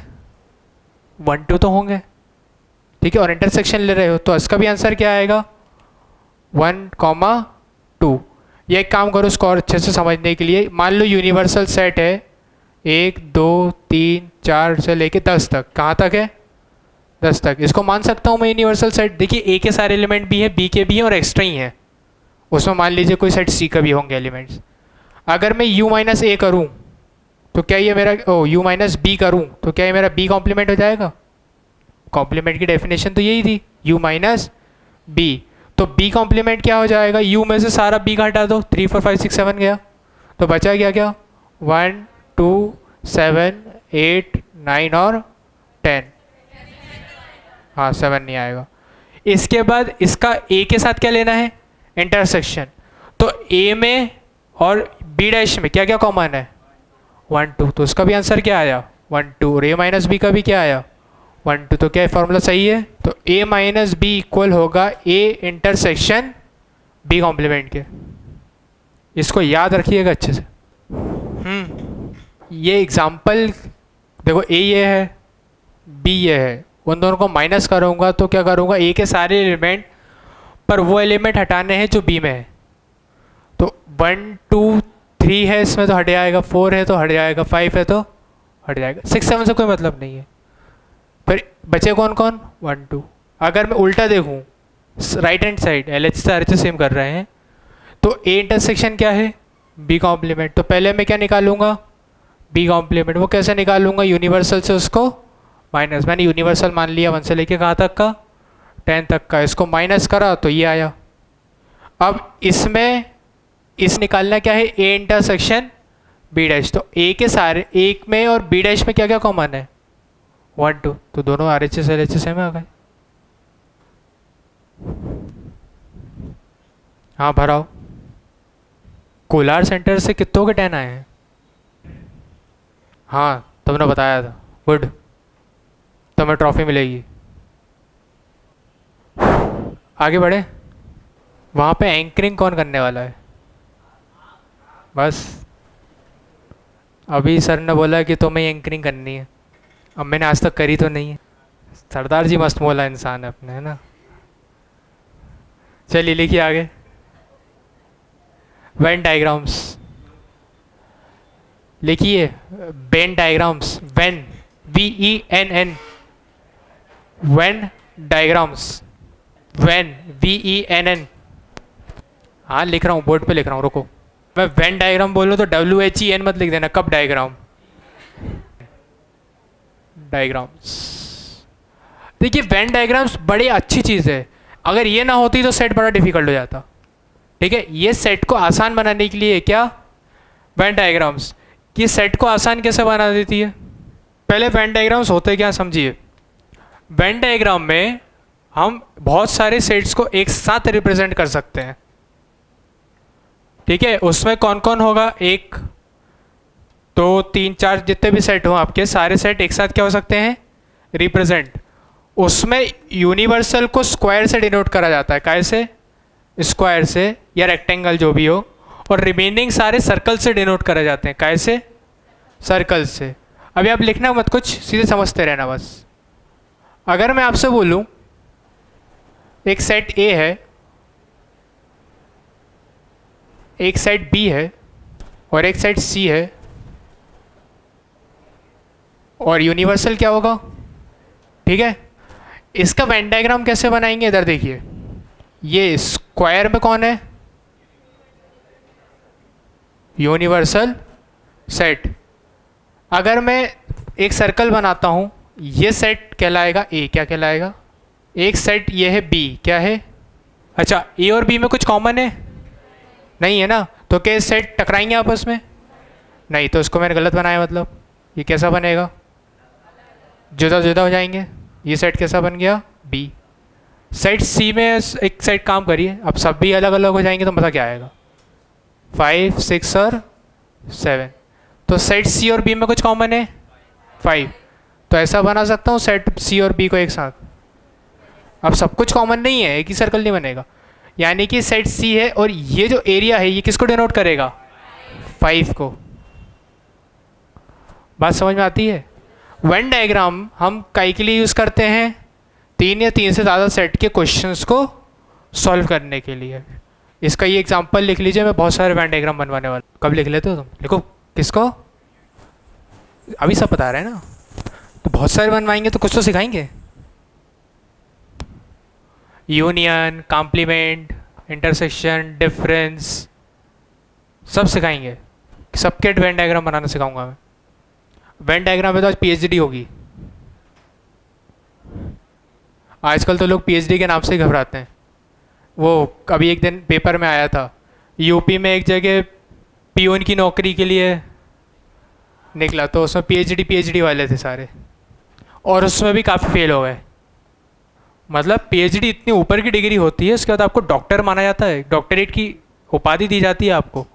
1 2 तो होंगे, ठीक है, और इंटरसेक्शन ले रहे हो तो इसका भी आंसर क्या आएगा 1, 2। ये एक काम करो इसको और अच्छे से समझने के लिए, मान लो यूनिवर्सल सेट है 1 2 3 4 से लेके 10 तक, कहाँ तक है 10 तक, इसको मान सकता हूँ मैं यूनिवर्सल सेट। देखिए ए के सारे एलिमेंट भी है, बी के भी हैं और एक्स्ट्रा ही हैं, उसमें मान लीजिए कोई सेट सी का भी होंगे एलिमेंट्स। अगर मैं u माइनस ए करूँ तो क्या ये मेरा u माइनस बी करूँ तो क्या ये मेरा b कॉम्प्लीमेंट हो जाएगा। कॉम्प्लीमेंट की डेफिनेशन तो यही थी, u माइनस बी। तो b कॉम्प्लीमेंट क्या हो जाएगा, u में से सारा b का हटा दो, 3 4 5 6 7 गया, तो बचा गया क्या 1 2 7 8 9 और 10, हाँ 7 नहीं आएगा। इसके बाद इसका a के साथ क्या लेना है, इंटरसेक्शन। तो a में और b डैश में क्या क्या कॉमन है 1 2, तो उसका भी आंसर क्या आया 1 2, और a माइनस बी का भी क्या आया 1 2। तो क्या फॉर्मूला सही है, तो a माइनस बी इक्वल होगा a इंटरसेक्शन b कॉम्प्लीमेंट के। इसको याद रखिएगा अच्छे से। ये एग्जाम्पल देखो, a ये है b ये है, उन दोनों को माइनस करूँगा तो क्या करूँगा, a के सारे एलिमेंट पर वो एलिमेंट हटाने हैं जो b में है। तो 1 2 3 है इसमें तो हट जाएगा, 4 है तो हट जाएगा, 5 है तो हट जाएगा, 6 7 से कोई मतलब नहीं है। फिर बचे कौन कौन 1 2। अगर मैं उल्टा देखूँ, राइट हैंड साइड LH से RH सेम कर रहे हैं, तो A इंटरसेक्शन क्या है B कॉम्प्लीमेंट। तो पहले मैं क्या निकालूंगा B कॉम्प्लीमेंट। वो कैसे निकालूंगा, यूनिवर्सल से उसको माइनस, मैंने यूनिवर्सल मान लिया 1 से लेके कहाँ तक का 10 तक का, इसको माइनस करा तो ये आया। अब इसमें इस निकालना क्या है, A इंटरसेक्शन B डैश। तो A के सारे एक में और B डैश में क्या क्या कॉमन है 1 2, तो दोनों RHS LHS में आ गए। हाँ भराओ। कोलार सेंटर से कितनों के 10 आए हैं, हाँ तुमने बताया था, गुड, तुम्हें ट्रॉफी मिलेगी। आगे बढ़े, वहाँ पे एंकरिंग कौन करने वाला है, बस अभी सर ने बोला कि तुम्हें एंकरिंग करनी है, अब मैंने आज तक करी तो नहीं है। सरदार जी मस्त बोला इंसान है अपने, है ना। चलिए लिखिए आगे, वेन डायग्राम्स लिखिए, Venn diagrams, when VENN Venn diagrams, when VENN, हाँ लिख रहा हूँ, बोर्ड पे लिख रहा हूँ, रुको। मैं वेन डायग्राम बोलूँ तो WHEN मत लिख देना, कब डायग्राम, डायग्राम्स। देखिए वेन डायग्राम्स बड़ी अच्छी चीज़ है, अगर ये ना होती तो सेट बड़ा डिफिकल्ट हो जाता। ठीक है, ये सेट को आसान बनाने के लिए क्या, वेन डायग्राम्स, ये सेट को आसान कैसे बना देती है। पहले वेन डायग्राम्स होते क्या समझिए। वेन डायग्राम में हम बहुत सारे सेट्स को एक साथ रिप्रेजेंट कर सकते हैं। ठीक है, उसमें कौन कौन होगा, 1 2 3 4 जितने भी सेट हो आपके, सारे सेट एक साथ क्या हो सकते हैं, रिप्रेजेंट। उसमें यूनिवर्सल को स्क्वायर से डिनोट करा जाता है, कैसे, स्क्वायर से या रेक्टेंगल जो भी हो, और रिमेनिंग सारे सर्कल से डिनोट करे जाते हैं, कैसे, सर्कल से। अभी आप लिखना मत कुछ, सीधे समझते रहना बस। अगर मैं आपसे बोलूं एक सेट A है, एक सेट B है और एक सेट C है, और यूनिवर्सल क्या होगा। ठीक है, इसका वेन डायग्राम कैसे बनाएंगे, इधर देखिए, ये स्क्वायर में कौन है, यूनिवर्सल सेट। अगर मैं एक सर्कल बनाता हूं, ये सेट कहलाएगा A, क्या कहलाएगा, एक सेट ये है B, क्या है, अच्छा A और B में कुछ कॉमन है, नहीं है ना, तो क्या सेट टकराएंगे आपस में, नहीं, तो इसको मैंने गलत बनाया, मतलब ये कैसा बनेगा, जुदा जुदा हो जाएंगे। ये सेट कैसा बन गया, B। सेट C में एक सेट काम करिए, अब सब भी अलग अलग हो जाएंगे तो मज़ा क्या आएगा, 5 6 और 7, तो सेट C और B में कुछ कॉमन है 5, तो ऐसा बना सकता हूँ सेट C और B को एक साथ। अब सब कुछ कॉमन नहीं है, एक ही सर्कल नहीं बनेगा, यानी कि सेट C है और ये जो एरिया है ये किसको डिनोट करेगा, 5 को। बात समझ में आती है। वेन डायग्राम हम काई के लिए यूज़ करते हैं, 3 या 3 से ज़्यादा सेट के क्वेश्चंस को सॉल्व करने के लिए। इसका ये एग्जांपल लिख लीजिए, मैं बहुत सारे वेन डायग्राम बनवाने वाला। कब लिख लेते हो तुम, लिखो, किसको, अभी सब बता रहे हैं ना, तो बहुत सारे बनवाएंगे तो कुछ तो सिखाएंगे, यूनियन, कॉम्प्लीमेंट, इंटरसेक्शन, डिफरेंस, सब सिखाएंगे, सबके वेन डायग्राम बनाना सिखाऊंगा मैं। वेन डायग्राम में तो आज PhD होगी, आजकल तो लोग PhD के नाम से ही घबराते हैं। वो अभी एक दिन पेपर में आया था, यूपी में एक जगह पियून की नौकरी के लिए निकला, तो उसमें PhD वाले थे सारे, और उसमें भी काफ़ी फेल हो गए। मतलब PhD इतनी ऊपर की डिग्री होती है, उसके बाद आपको डॉक्टर माना जाता है, डॉक्टरेट की उपाधि दी जाती है आपको,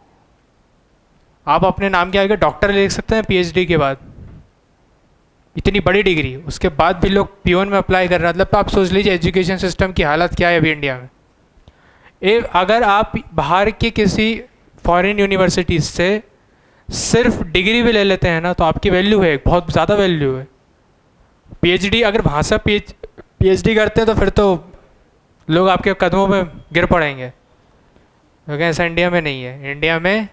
आप अपने नाम के आगे डॉक्टर लिख सकते हैं PhD के बाद, इतनी बड़ी डिग्री, उसके बाद भी लोग पियून में अप्लाई कर रहे हैं। मतलब तो आप सोच लीजिए एजुकेशन सिस्टम की हालत क्या है अभी इंडिया में। अगर आप बाहर के किसी फॉरेन यूनिवर्सिटीज़ से सिर्फ डिग्री भी ले लेते हैं ना, तो आपकी वैल्यू है, बहुत ज़्यादा वैल्यू है। PhD अगर वहाँ से PhD करते हैं तो फिर तो लोग आपके कदमों में गिर पड़ेंगे, क्योंकि ऐसा इंडिया में नहीं है। इंडिया में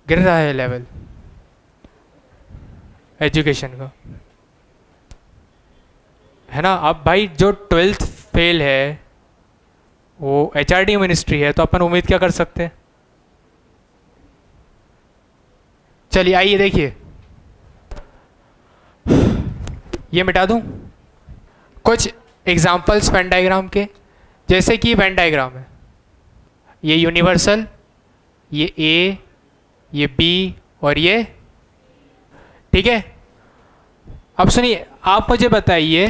गिर रहा है लेवल एजुकेशन का, है ना। अब भाई जो 12th फेल है वो HRD मिनिस्ट्री है, तो अपन उम्मीद क्या कर सकते हैं। चलिए आइए देखिए, ये मिटा दूं कुछ एग्जांपल्स वेन डायग्राम के। जैसे कि वेन डायग्राम है, ये यूनिवर्सल, ये A, ये B और ये, ठीक है। अब सुनिए, आप मुझे बताइए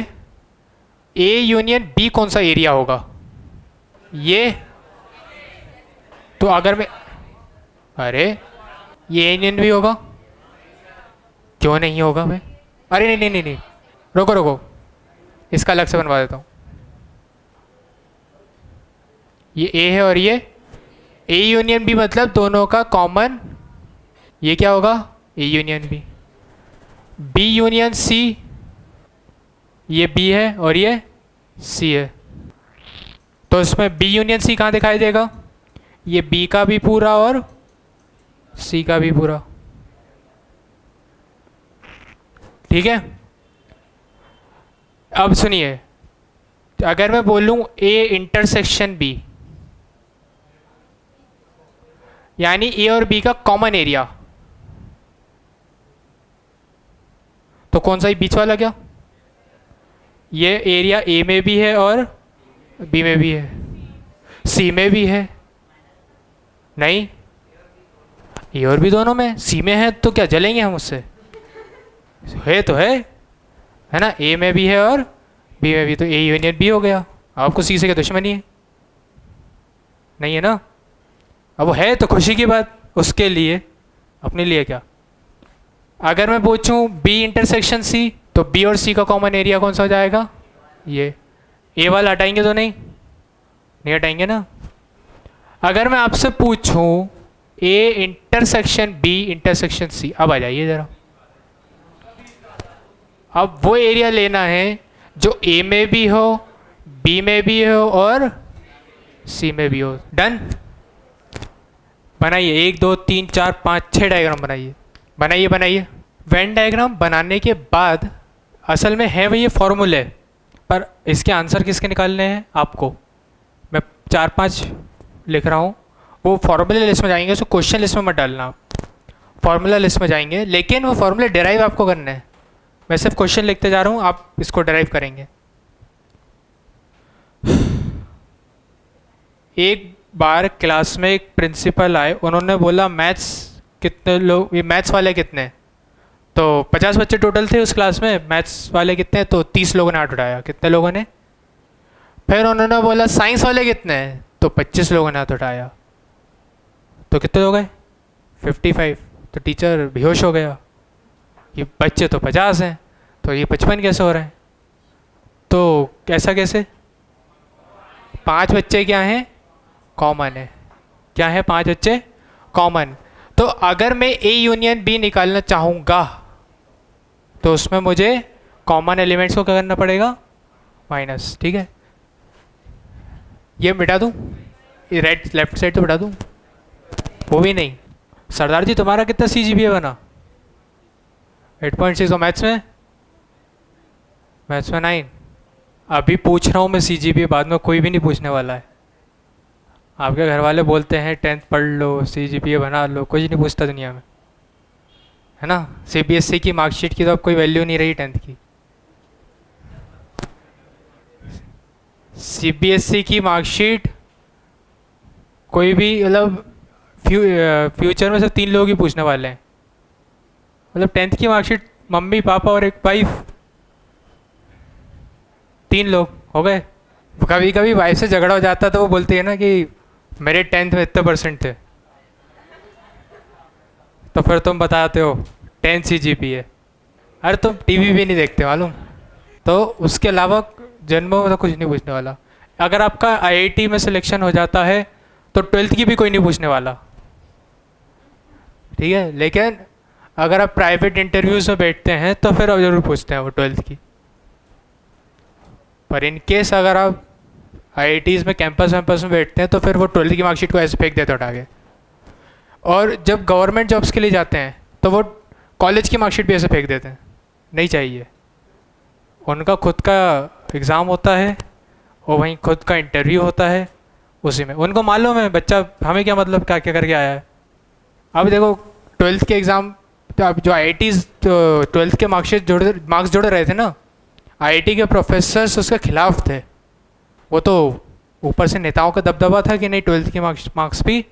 A यूनियन B कौन सा एरिया होगा, ये। तो अगर मैं, अरे ये यूनियन भी होगा, क्यों नहीं होगा भाई, अरे नहीं नहीं नहीं नहीं, रुको रुको, इसका अलग से बनवा देता हूँ। ये A है और ये A यूनियन B, मतलब दोनों का कॉमन, ये क्या होगा, A union B। B union C, ये B है और ये C है, तो इसमें B यूनियन C कहाँ दिखाई देगा, ये B का भी पूरा और C का भी पूरा, ठीक है। अब सुनिए, अगर मैं बोलूँ ए इंटरसेक्शन बी, यानी ए और बी का कॉमन एरिया, तो कौन सा बीच वाला क्या? ये एरिया ए में भी है और बी में भी है, सी में भी है। नहीं, ए और बी दोनों में, सी में है तो क्या जलेंगे हम उससे? है तो है ना, ए में भी है और बी में भी, तो ए यूनियन बी हो गया। आपको सी से क्या दुश्मनी है? नहीं है ना। अब वो है तो खुशी की बात उसके लिए, अपने लिए क्या। अगर मैं पूछूं बी इंटरसेक्शन सी, तो बी और सी का कॉमन एरिया कौन सा हो जाएगा? ये ए वाला हटाएंगे तो नहीं हटाएंगे ना। अगर मैं आपसे पूछूं A intersection B intersection C, अब आ जाइए ज़रा, अब वो एरिया लेना है जो ए में भी हो, बी में भी हो और सी में भी हो। डन। बनाइए 1 2 3 4 5 6 डायग्राम बनाइए। वेन डायग्राम बनाने के बाद असल में है वही ये फॉर्मूले, पर इसके आंसर किसके निकालने हैं आपको। मैं 4 5 लिख रहा हूँ, वो फॉर्मूले लिस्ट में जाएंगे, उसको क्वेश्चन लिस्ट में मत डालना, फॉर्मूला लिस्ट में जाएंगे, लेकिन वो फॉर्मूले डिराइव आपको करने हैं। मैं सिर्फ क्वेश्चन लिखते जा रहा हूँ, आप इसको डिराइव करेंगे। एक बार क्लास में एक प्रिंसिपल आए, उन्होंने बोला मैथ्स कितने लोग, ये मैथ्स वाले कितने, तो 50 बच्चे टोटल थे उस क्लास में, मैथ्स वाले कितने, तो 30 लोगों ने हाथ उठाया। कितने लोगों ने? फिर उन्होंने बोला साइंस वाले कितने हैं, तो 25 लोगों ने हाथ उठाया। तो कितने हो गए? 55। तो टीचर बेहोश हो गया, ये बच्चे तो 50 हैं, तो ये 55 कैसे हो रहे हैं? तो कैसा कैसे? 5 बच्चे क्या हैं? कॉमन है। क्या है? 5 बच्चे कॉमन। तो अगर मैं ए यूनियन बी निकालना चाहूँगा तो उसमें मुझे कॉमन एलिमेंट्स को क्या करना पड़ेगा? माइनस। ठीक है, ये मिटा दूँ, ये राइट लेफ्ट साइड तो मिटा दूँ, वो भी नहीं। सरदार जी तुम्हारा कितना CGPA बना? 8.6। और मैथ्स में 9। अभी पूछ रहा हूँ मैं CGPA, बाद में कोई भी नहीं पूछने वाला है। आपके घर वाले बोलते हैं 10th पढ़ लो, CGPA बना लो, कुछ नहीं पूछता दुनिया में, है ना। CBSE की मार्कशीट की तो अब कोई वैल्यू नहीं रही 10th की। CBSE की मार्कशीट कोई भी, मतलब फ्यूचर में सिर्फ 3 लोग ही पूछने वाले हैं। मतलब 10th की मार्कशीट मम्मी पापा और एक वाइफ, 3 लोग हो गए। कभी कभी वाइफ से झगड़ा हो जाता तो वो बोलती है ना कि मेरे 10th में इतने % थे, तो फिर तुम बताते हो 10 CGPA। अरे तुम टीवी भी नहीं देखते मालूम। तो उसके अलावा जन्मों में तो कुछ नहीं पूछने वाला। अगर आपका IIT में सिलेक्शन हो जाता है तो 12th की भी कोई नहीं पूछने वाला, ठीक है। लेकिन अगर आप प्राइवेट इंटरव्यूज़ में बैठते हैं तो फिर अब जरूर पूछते हैं वो 12th की। पर इन केस अगर आप IITs में कैंपस में बैठते हैं तो फिर वो 12th की मार्कशीट को ऐसे फेंक देते उठा के। और जब गवर्नमेंट जॉब्स के लिए जाते हैं तो वो कॉलेज की मार्कशीट भी ऐसे फेंक देते हैं, नहीं चाहिए। उनका खुद का एग्ज़ाम होता है और वहीं खुद का इंटरव्यू होता है, उसी में उनको मालूम है बच्चा हमें क्या मतलब क्या क्या करके आया है। अब देखो 12th के एग्ज़ाम, तो अब जो IITs 12th के मार्क्स जोड़ रहे थे ना, IIT के प्रोफेसर्स उसके खिलाफ थे। वो तो ऊपर से नेताओं का दबदबा था कि नहीं 12th की मार्क्स भी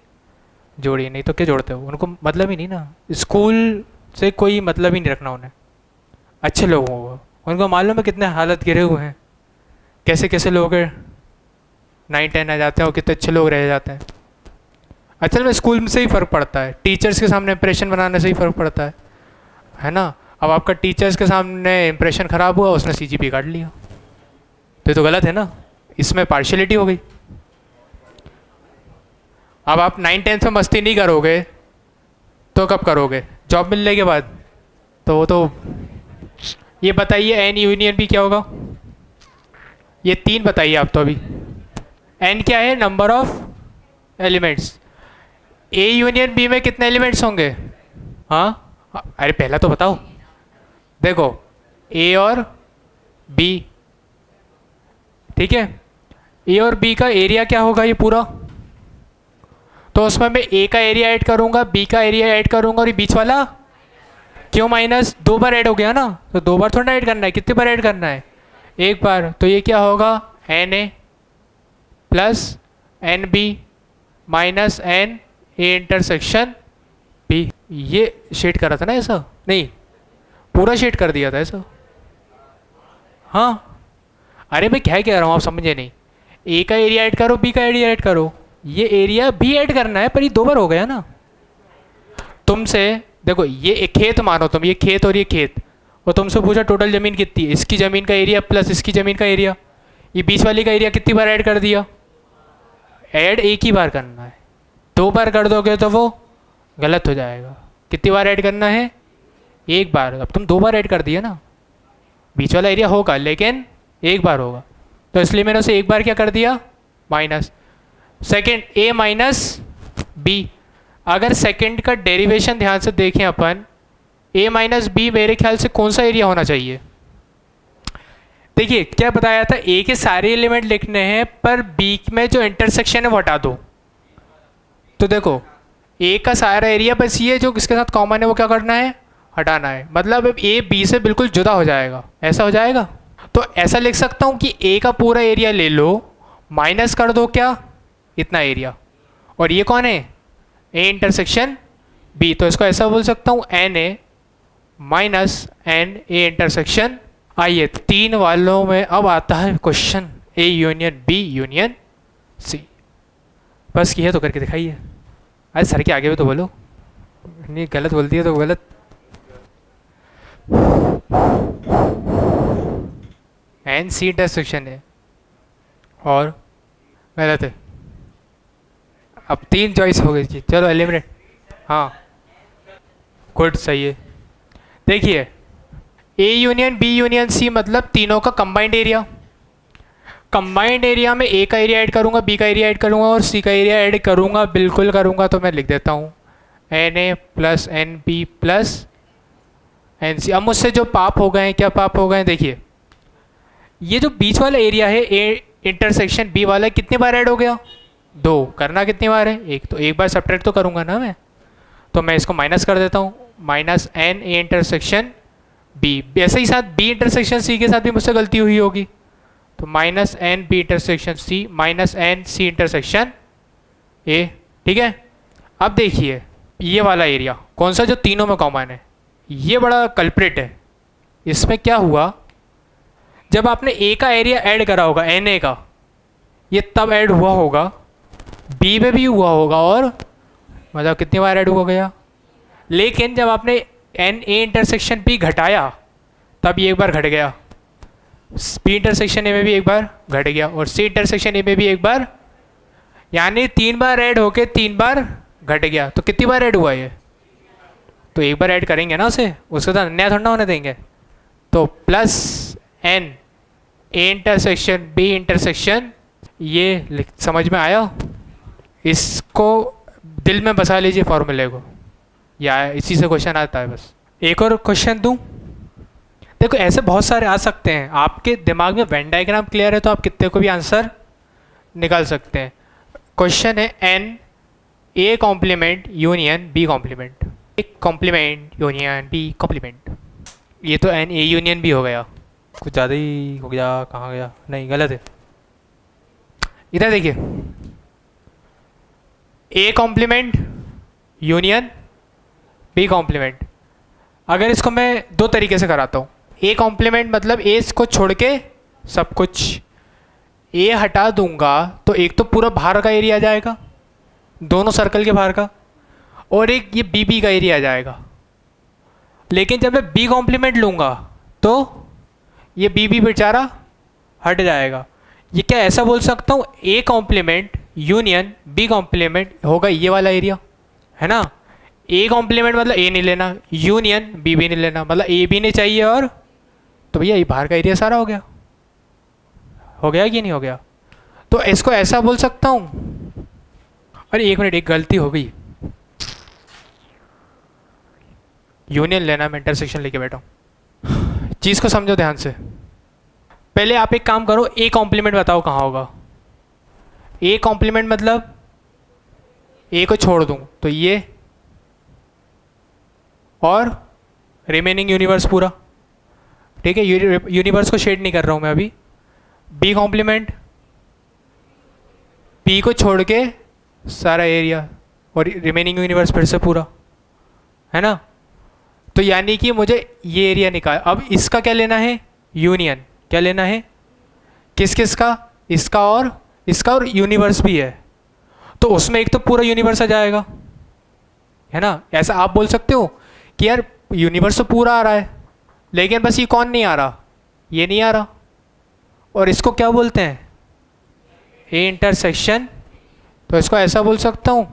जोड़िए, नहीं तो क्या जोड़ते हो, उनको मतलब ही नहीं ना, स्कूल से कोई मतलब ही नहीं रखना उन्हें। अच्छे लोग हों वो, उनको मालूम है कितने हालत गिरे हुए हैं, कैसे कैसे लोग 9 10 आ जाते हैं और कितने अच्छे लोग रह जाते हैं। असल में स्कूल से ही फ़र्क पड़ता है, टीचर्स के सामने इंप्रेशन बनाने से ही फ़र्क पड़ता है ना। अब आपका टीचर्स के सामने इंप्रेशन ख़राब हुआ, उसने CGPA काट लिया, तो ये तो गलत है ना, इसमें पार्शियलिटी हो गई। अब आप 9 10 में मस्ती नहीं करोगे तो कब करोगे? जॉब मिलने के बाद। तो वो तो, ये बताइए N यूनियन B क्या होगा? ये 3 बताइए आप तो अभी। N क्या है? Number of elements. A union B में कितने एलिमेंट्स होंगे? हाँ, अरे पहला तो बताओ। देखो A और B ठीक है। ए और बी का एरिया क्या होगा ये पूरा, तो उसमें मैं ए का एरिया ऐड करूंगा, बी का एरिया ऐड करूंगा, और ये बीच वाला क्यों माइनस, दो बार ऐड हो गया ना, तो दो बार थोड़ा ऐड करना है, कितनी बार ऐड करना है, एक बार। तो ये क्या होगा, n A plus n B minus n A intersection B. ये शेड करा था ना ऐसा, नहीं पूरा शेड कर दिया था ऐसा। हाँ अरे मैं क्या कह रहा हूँ आप समझे नहीं, ए का एरिया ऐड करो, बी का एरिया ऐड करो, ये एरिया भी ऐड करना है, पर ये दो बार हो गया ना। तुमसे देखो ये एक खेत मानो तुम, ये खेत और ये खेत, और तुमसे पूछा टोटल ज़मीन कितनी है, इसकी ज़मीन का एरिया प्लस इसकी ज़मीन का एरिया, ये बीच वाली का एरिया कितनी बार ऐड कर दिया, ऐड एक ही बार करना है, दो बार कर दोगे तो वो गलत हो जाएगा। कितनी बार ऐड करना है, एक बार। अब तुम दो बार ऐड कर दिया ना, बीच वाला एरिया होगा लेकिन एक बार होगा, तो इसलिए मैंने उसे एक बार क्या कर दिया, माइनस। सेकेंड ए माइनस बी, अगर सेकेंड का डेरिवेशन ध्यान से देखें अपन, ए माइनस बी मेरे ख्याल से कौन सा एरिया होना चाहिए, देखिए क्या बताया था, ए के सारे एलिमेंट लिखने हैं पर बी में जो इंटरसेक्शन है वो हटा दो। तो देखो ए का सारा एरिया बस ये जो इसके साथ कॉमन है वो क्या करना है, हटाना है, मतलब अब ए बी से बिल्कुल जुदा हो जाएगा, ऐसा हो जाएगा। तो ऐसा लिख सकता हूँ कि ए का पूरा एरिया ले लो, माइनस कर दो क्या, इतना एरिया, और ये कौन है, ए इंटरसेक्शन बी, तो इसको ऐसा बोल सकता हूँ n A minus n A intersection. आइए तीन वालों में अब आता है question, A union B union C. बस किया तो करके दिखाइए, अरे सर के आगे भी तो बोलो, नहीं गलत बोल दिया तो गलत। एन सी इंटरसेक्शन है और गलत है, अब तीन चॉइस हो गई, चलो एलिमिनेट। हाँ गुड सही है। देखिए A union B union C मतलब तीनों का कंबाइंड एरिया, कंबाइंड एरिया में ए का एरिया ऐड करूंगा, बी का एरिया ऐड करूंगा और सी का एरिया ऐड करूंगा, बिल्कुल करूंगा, तो मैं लिख देता हूँ n A plus n B plus n C. अब मुझसे जो पाप हो गए हैं, क्या पाप हो गए हैं, देखिए ये जो बीच वाला एरिया है ए इंटरसेक्शन बी वाला कितनी बार ऐड हो गया, दो, करना कितनी बार है, एक, तो एक बार सब्ट्रैक्ट तो करूंगा ना मैं, तो मैं इसको माइनस कर देता हूँ, minus n A intersection B. ऐसे ही साथ बी इंटरसेक्शन सी के साथ भी मुझसे गलती हुई होगी, तो minus n B intersection C minus n C intersection A, ठीक है। अब देखिए ये वाला एरिया कौन सा, जो तीनों में कॉमन है, ये बड़ा कल्प्रिट है। इसमें क्या हुआ, जब आपने ए का एरिया ऐड करा होगा एन ए का, ये तब ऐड हुआ होगा, बी में भी हुआ होगा, और मतलब कितनी बार ऐड हो गया, लेकिन जब आपने एन ए इंटरसेक्शन बी घटाया तब ये एक बार घट गया, बी इंटरसेक्शन ए में भी एक बार घट गया, और सी इंटरसेक्शन ए में भी एक बार, यानी तीन बार ऐड होके तीन बार घट गया। तो कितनी बार ऐड हुआ ये, तो एक बार ऐड करेंगे ना उसे, उसके साथ नया थोड़ा होने देंगे, तो plus n A intersection B intersection, ये समझ में आया, इसको दिल में बसा लीजिए फॉर्मूले को, या इसी से क्वेश्चन आता है बस। एक और क्वेश्चन दूं, देखो ऐसे बहुत सारे आ सकते हैं, आपके दिमाग में वेन डायग्राम क्लियर है तो आप कितने को भी आंसर निकाल सकते हैं। क्वेश्चन है n A complement union B complement, एक कॉम्प्लीमेंट यूनियन बी कॉम्प्लीमेंट, ये तो एन ए यूनियन बी हो गया, कुछ ज़्यादा ही हो गया, कहाँ गया, नहीं गलत है, इधर देखिए A complement union B complement. अगर इसको मैं दो तरीके से कराता हूँ, ए कॉम्प्लीमेंट मतलब ए को छोड़ के सब कुछ, ए हटा दूंगा तो एक तो पूरा बाहर का एरिया आ जाएगा, दोनों सर्कल के बाहर का, और एक ये बी बी का एरिया आ जाएगा। लेकिन जब मैं बी कॉम्प्लीमेंट लूँगा तो ये बी बी बेचारा हट जाएगा। ये क्या ऐसा बोल सकता हूँ, A complement union B complement होगा ये वाला एरिया, है ना। ए कॉम्प्लीमेंट मतलब ए नहीं लेना, यूनियन बी भी नहीं लेना, मतलब ए भी नहीं चाहिए, और तो भैया ये बाहर का एरिया सारा हो गया, हो गया कि नहीं हो गया। तो इसको ऐसा बोल सकता हूँ, अरे एक मिनट, एक गलती हो गई, यूनियन लेना, मैं इंटरसेक्शन लेके बैठा हूँ, चीज़ को समझो ध्यान से। पहले आप एक काम करो, ए कॉम्प्लीमेंट बताओ कहाँ होगा। ए कॉम्प्लीमेंट मतलब ए को छोड़ दूँ तो ये, और रिमेनिंग यूनिवर्स पूरा, ठीक है। यूनिवर्स को शेड नहीं कर रहा हूँ मैं अभी। बी कॉम्प्लीमेंट, पी को छोड़ के सारा एरिया और रिमेनिंग यूनिवर्स फिर से पूरा, है ना। तो यानी कि मुझे ये एरिया निकाल, अब इसका क्या लेना है, यूनियन। क्या लेना है, किस किस का, इसका और यूनिवर्स भी है, तो उसमें एक तो पूरा यूनिवर्स आ जाएगा, है ना। ऐसा आप बोल सकते हो कि यार यूनिवर्स तो पूरा आ रहा है, लेकिन बस ये कौन नहीं आ रहा, ये नहीं आ रहा, और इसको क्या बोलते हैं, ए इंटरसेक्शन। तो इसको ऐसा बोल सकता हूँ,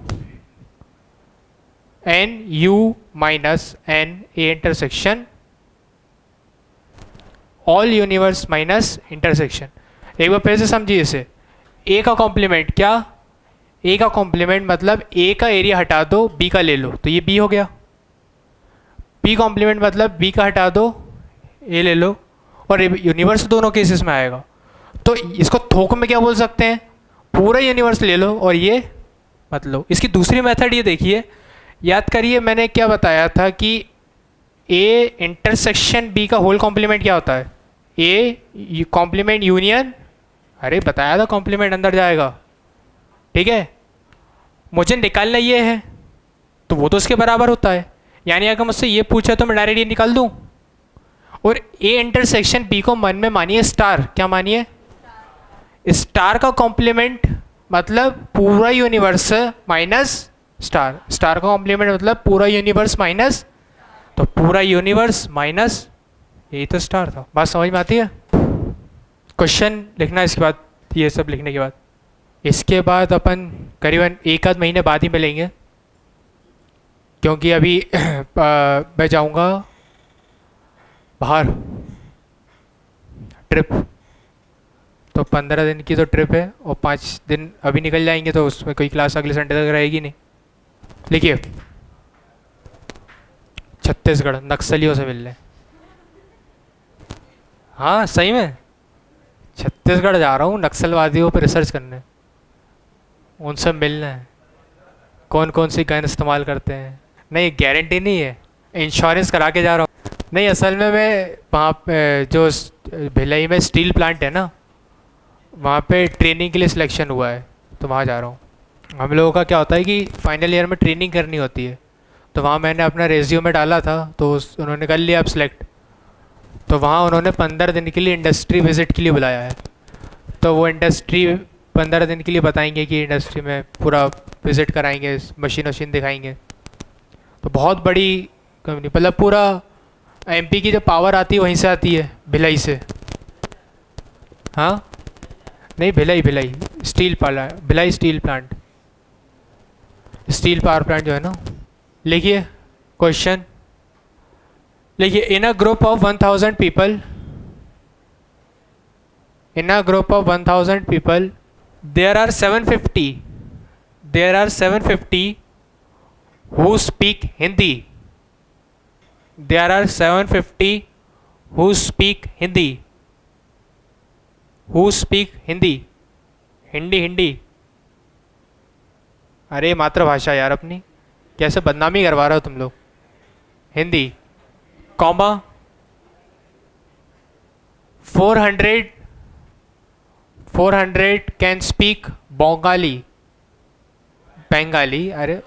n U minus n A intersection all universe minus intersection. एक बार फिर से समझिए इसे। ए का कॉम्प्लीमेंट क्या, ए का कॉम्प्लीमेंट मतलब ए का एरिया हटा दो, बी का ले लो, तो ये बी हो गया। बी कॉम्प्लीमेंट मतलब बी का हटा दो, ए ले लो, और यूनिवर्स दोनों केसेस में आएगा। तो इसको थोक में क्या बोल सकते हैं, पूरा यूनिवर्स ले लो और ये मत लो। इसकी दूसरी मेथड ये देखिए, याद करिए मैंने क्या बताया था कि ए इंटरसेक्शन बी का होल कॉम्प्लीमेंट क्या होता है, ए कॉम्प्लीमेंट यूनियन, अरे बताया था कॉम्प्लीमेंट अंदर जाएगा, ठीक है। मुझे निकालना ये है, तो वो तो उसके बराबर होता है। यानी अगर मुझसे ये पूछा तो मैं डायरेक्ट ये निकाल दूँ। और ए इंटरसेक्शन बी को मन में मानिए स्टार, क्या मानिए, स्टार का कॉम्प्लीमेंट मतलब पूरा यूनिवर्स माइनस स्टार, स्टार का कॉम्प्लीमेंट मतलब पूरा यूनिवर्स माइनस, तो पूरा यूनिवर्स माइनस, यही तो स्टार था। बात समझ में आती है। क्वेश्चन लिखना इसके बाद, ये सब लिखने के बाद, इसके बाद अपन करीबन एक आध महीने बाद ही मिलेंगे, क्योंकि अभी मैं जाऊंगा बाहर ट्रिप, तो 15 दिन की तो ट्रिप है, और 5 दिन अभी निकल जाएंगे, तो उसमें कोई क्लास अगले संडे तक रहेगी नहीं। लिखिए, छत्तीसगढ़ नक्सलियों से मिलने। हाँ सही में छत्तीसगढ़ जा रहा हूँ नक्सलवादियों पर रिसर्च करने, उनसे मिलना है, कौन कौन सी गन इस्तेमाल करते हैं। नहीं गारंटी नहीं है, इंश्योरेंस करा के जा रहा हूँ। नहीं असल में मैं वहाँ पे जो भिलाई में स्टील प्लांट है ना, वहाँ पे ट्रेनिंग के लिए सिलेक्शन हुआ है, तो वहाँ जा रहा हूँ। हम लोगों का क्या होता है कि फाइनल ईयर में ट्रेनिंग करनी होती है, तो वहाँ मैंने अपना रेज्यूमे डाला था, तो उन्होंने कर लिया अब सिलेक्ट। तो वहाँ उन्होंने 15 दिन के लिए इंडस्ट्री विज़िट के लिए बुलाया है, तो वो इंडस्ट्री 15 दिन के लिए बताएंगे कि इंडस्ट्री में पूरा विज़िट कराएंगे, मशीन वशीन दिखाएंगे। तो बहुत बड़ी कंपनी, मतलब पूरा एमपी की जो पावर आती है वहीं से आती है, भिलाई से। हाँ नहीं Bhilai steel plant, Bhilai steel plant, steel power plant जो है ना। लिखिए क्वेश्चन, लिखिए in a group of 1000 people, in a group of 1000 people there are 750 who speak Hindi, there are 750 who speak Hindi, who speak Hindi, Hindi. अरे मातृभाषा यार अपनी, कैसे बदनामी करवा रहे हो तुम लोग। Hindi comma 400 can speak Bengali, Bengali, अरे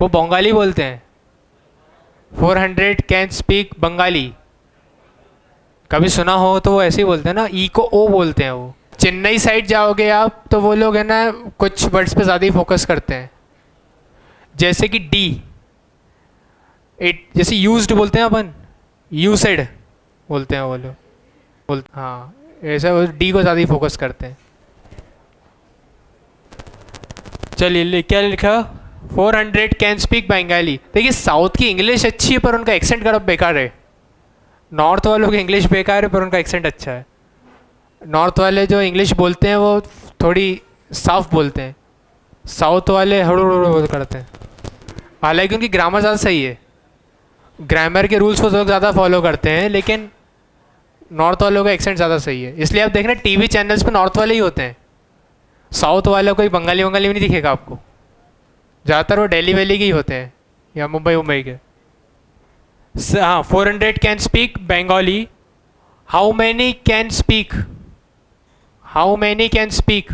वो बंगाली बोलते हैं। 400 कैन स्पीक बंगाली, कभी सुना हो तो वो ऐसे ही बोलते हैं ना, ई को ओ बोलते हैं। वो चेन्नई साइड जाओगे आप तो वो लोग है ना कुछ वर्ड्स पे ज़्यादा ही फोकस करते हैं, जैसे कि डी, इट जैसे यूज्ड बोलते हैं अपन, यूसेड बोलते हैं वो लोग, हाँ ऐसा वो डी को ज़्यादा ही फोकस करते हैं। चलिए क्या लिखा, 400 कैन स्पीक बंगाली। देखिए साउथ की इंग्लिश अच्छी है पर उनका एक्सेंट का बेकार है, नॉर्थ वालों की इंग्लिश बेकार है पर उनका एक्सेंट अच्छा है। नॉर्थ वाले जो इंग्लिश बोलते हैं वो थोड़ी साफ बोलते हैं, साउथ वाले हड़ू करते हैं। हालांकि उनकी ग्रामर ज़्यादा सही है, ग्रामर के रूल्स वो लोग ज़्यादा फॉलो करते हैं, लेकिन नॉर्थ वालों का एक्सेंट ज़्यादा सही है, इसलिए आप देख रहे हैं टीवी चैनल्स पे नॉर्थ वाले ही होते हैं, साउथ वाला कोई बंगाली वंगाली भी नहीं दिखेगा आपको, ज़्यादातर वो दिल्ली वैली के ही होते हैं या मुंबई के। हाँ, 400 can speak Bengali, how many can speak, how many can speak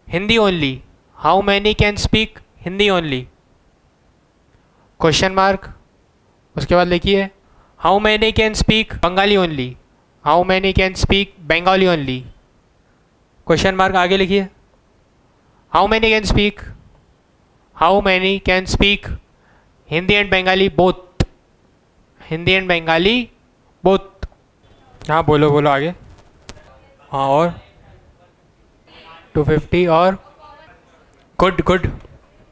Hindi only, how many can speak Hindi only, question mark. उसके बाद लिखिए how many can speak Bengali only, how many can speak Bengali only, question mark. आगे लिखिए how many can speak, how many can speak Hindi and Bengali both, Hindi and Bengali both. हाँ बोलो बोलो आगे। हाँ और 250 और गुड गुड।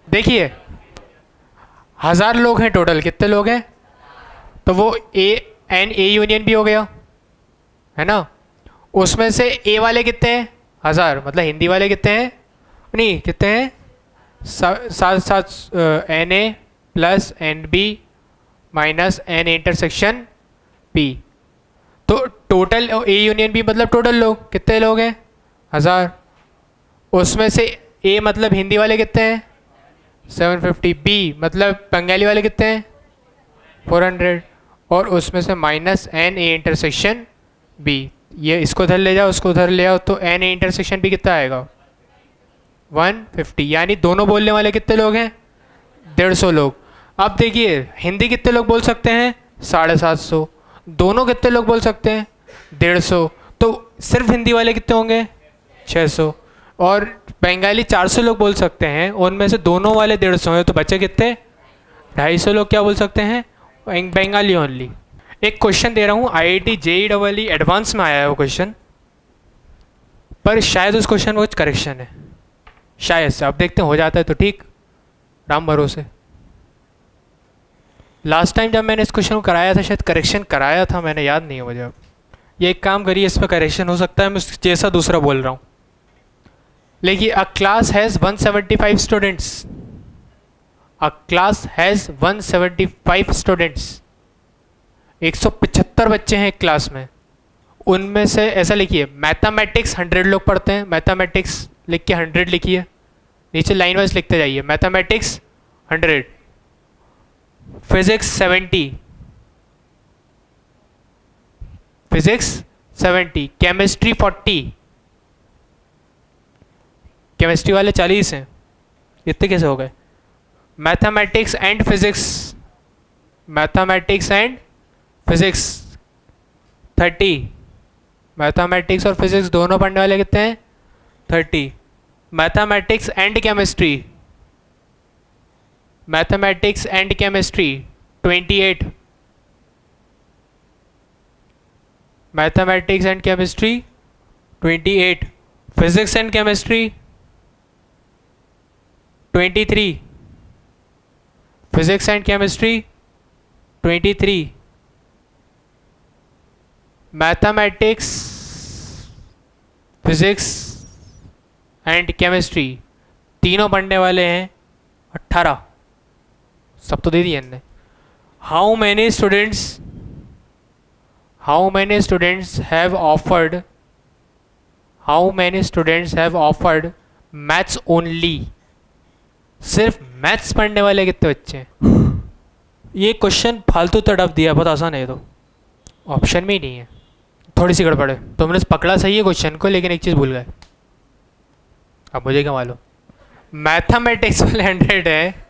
देखिए 1000 लोग हैं टोटल, कितने लोग हैं, तो वो ए यूनियन भी हो गया है ना, उसमें से ए वाले कितने हैं 1000, मतलब हिंदी वाले कितने हैं, नहीं कितने हैं, सात सात n A plus n B minus n intersection B, तो टोटल ए यूनियन बी मतलब टोटल लोग कितने लोग हैं 1000, उसमें से ए मतलब हिंदी वाले कितने हैं 750, बी मतलब बंगाली वाले कितने हैं 400, और उसमें से minus n A intersection B, ये इसको उधर ले जाओ उसको उधर ले आओ, तो एन ए इंटरसेक्शन बी कितना आएगा 150, यानी दोनों बोलने वाले कितने लोग हैं 150 लोग। अब देखिए हिंदी कितने लोग बोल सकते हैं 750, दोनों कितने लोग बोल सकते हैं 150, तो सिर्फ हिंदी वाले कितने होंगे 600, और बंगाली 400 लोग बोल सकते हैं, उनमें से दोनों वाले 150 हैं, तो बच्चे कितने 250 लोग क्या बोल सकते हैं बंगाली ओनली। एक क्वेश्चन दे रहा हूँ IIT JEE एडवांस में आया है वो क्वेश्चन, पर शायद उस क्वेश्चन में कुछ करेक्शन है शायद से, अब देखते हैं हो जाता है तो ठीक, राम भरोसे। लास्ट टाइम जब मैंने इस क्वेश्चन को कराया था शायद करेक्शन कराया था मैंने, याद नहीं है मुझे अब। ये एक काम करिए इस पर करेक्शन हो सकता है मैं जैसा दूसरा बोल रहा हूँ। लेकिन अ class has 175 students, a class has 175 students, 175 बच्चे हैं एक क्लास में, उनमें से ऐसा लिखिए मैथमेटिक्स 100 लोग पढ़ते हैं, मैथमेटिक्स लिख के 100 लिखिए, नीचे लाइन वाइज लिखते जाइए, mathematics 100, physics 70, physics 70, chemistry 40, chemistry वाले 40 हैं, इतने कैसे हो गए, mathematics and physics, mathematics and physics 30, mathematics और फिजिक्स दोनों पढ़ने वाले कितने हैं 30, mathematics and chemistry, mathematics and chemistry 28, mathematics and chemistry 28, physics and chemistry 23, physics and chemistry 23, mathematics physics and chemistry तीनों पढ़ने वाले हैं 18, सब तो दे दिए इनने। How many students, how many students have offered, how many students have offered maths only, सिर्फ maths पढ़ने वाले कितने बच्चे हैं। ये क्वेश्चन फालतू तड़प दिया, बहुत आसान है ये तो, ऑप्शन में ही नहीं है, थोड़ी सी गड़बड़ है, तुमने पकड़ा सही है क्वेश्चन को लेकिन एक चीज़ भूल गए, अब मुझे क्या मालूम, मैथमेटिक्स वाले 100 है,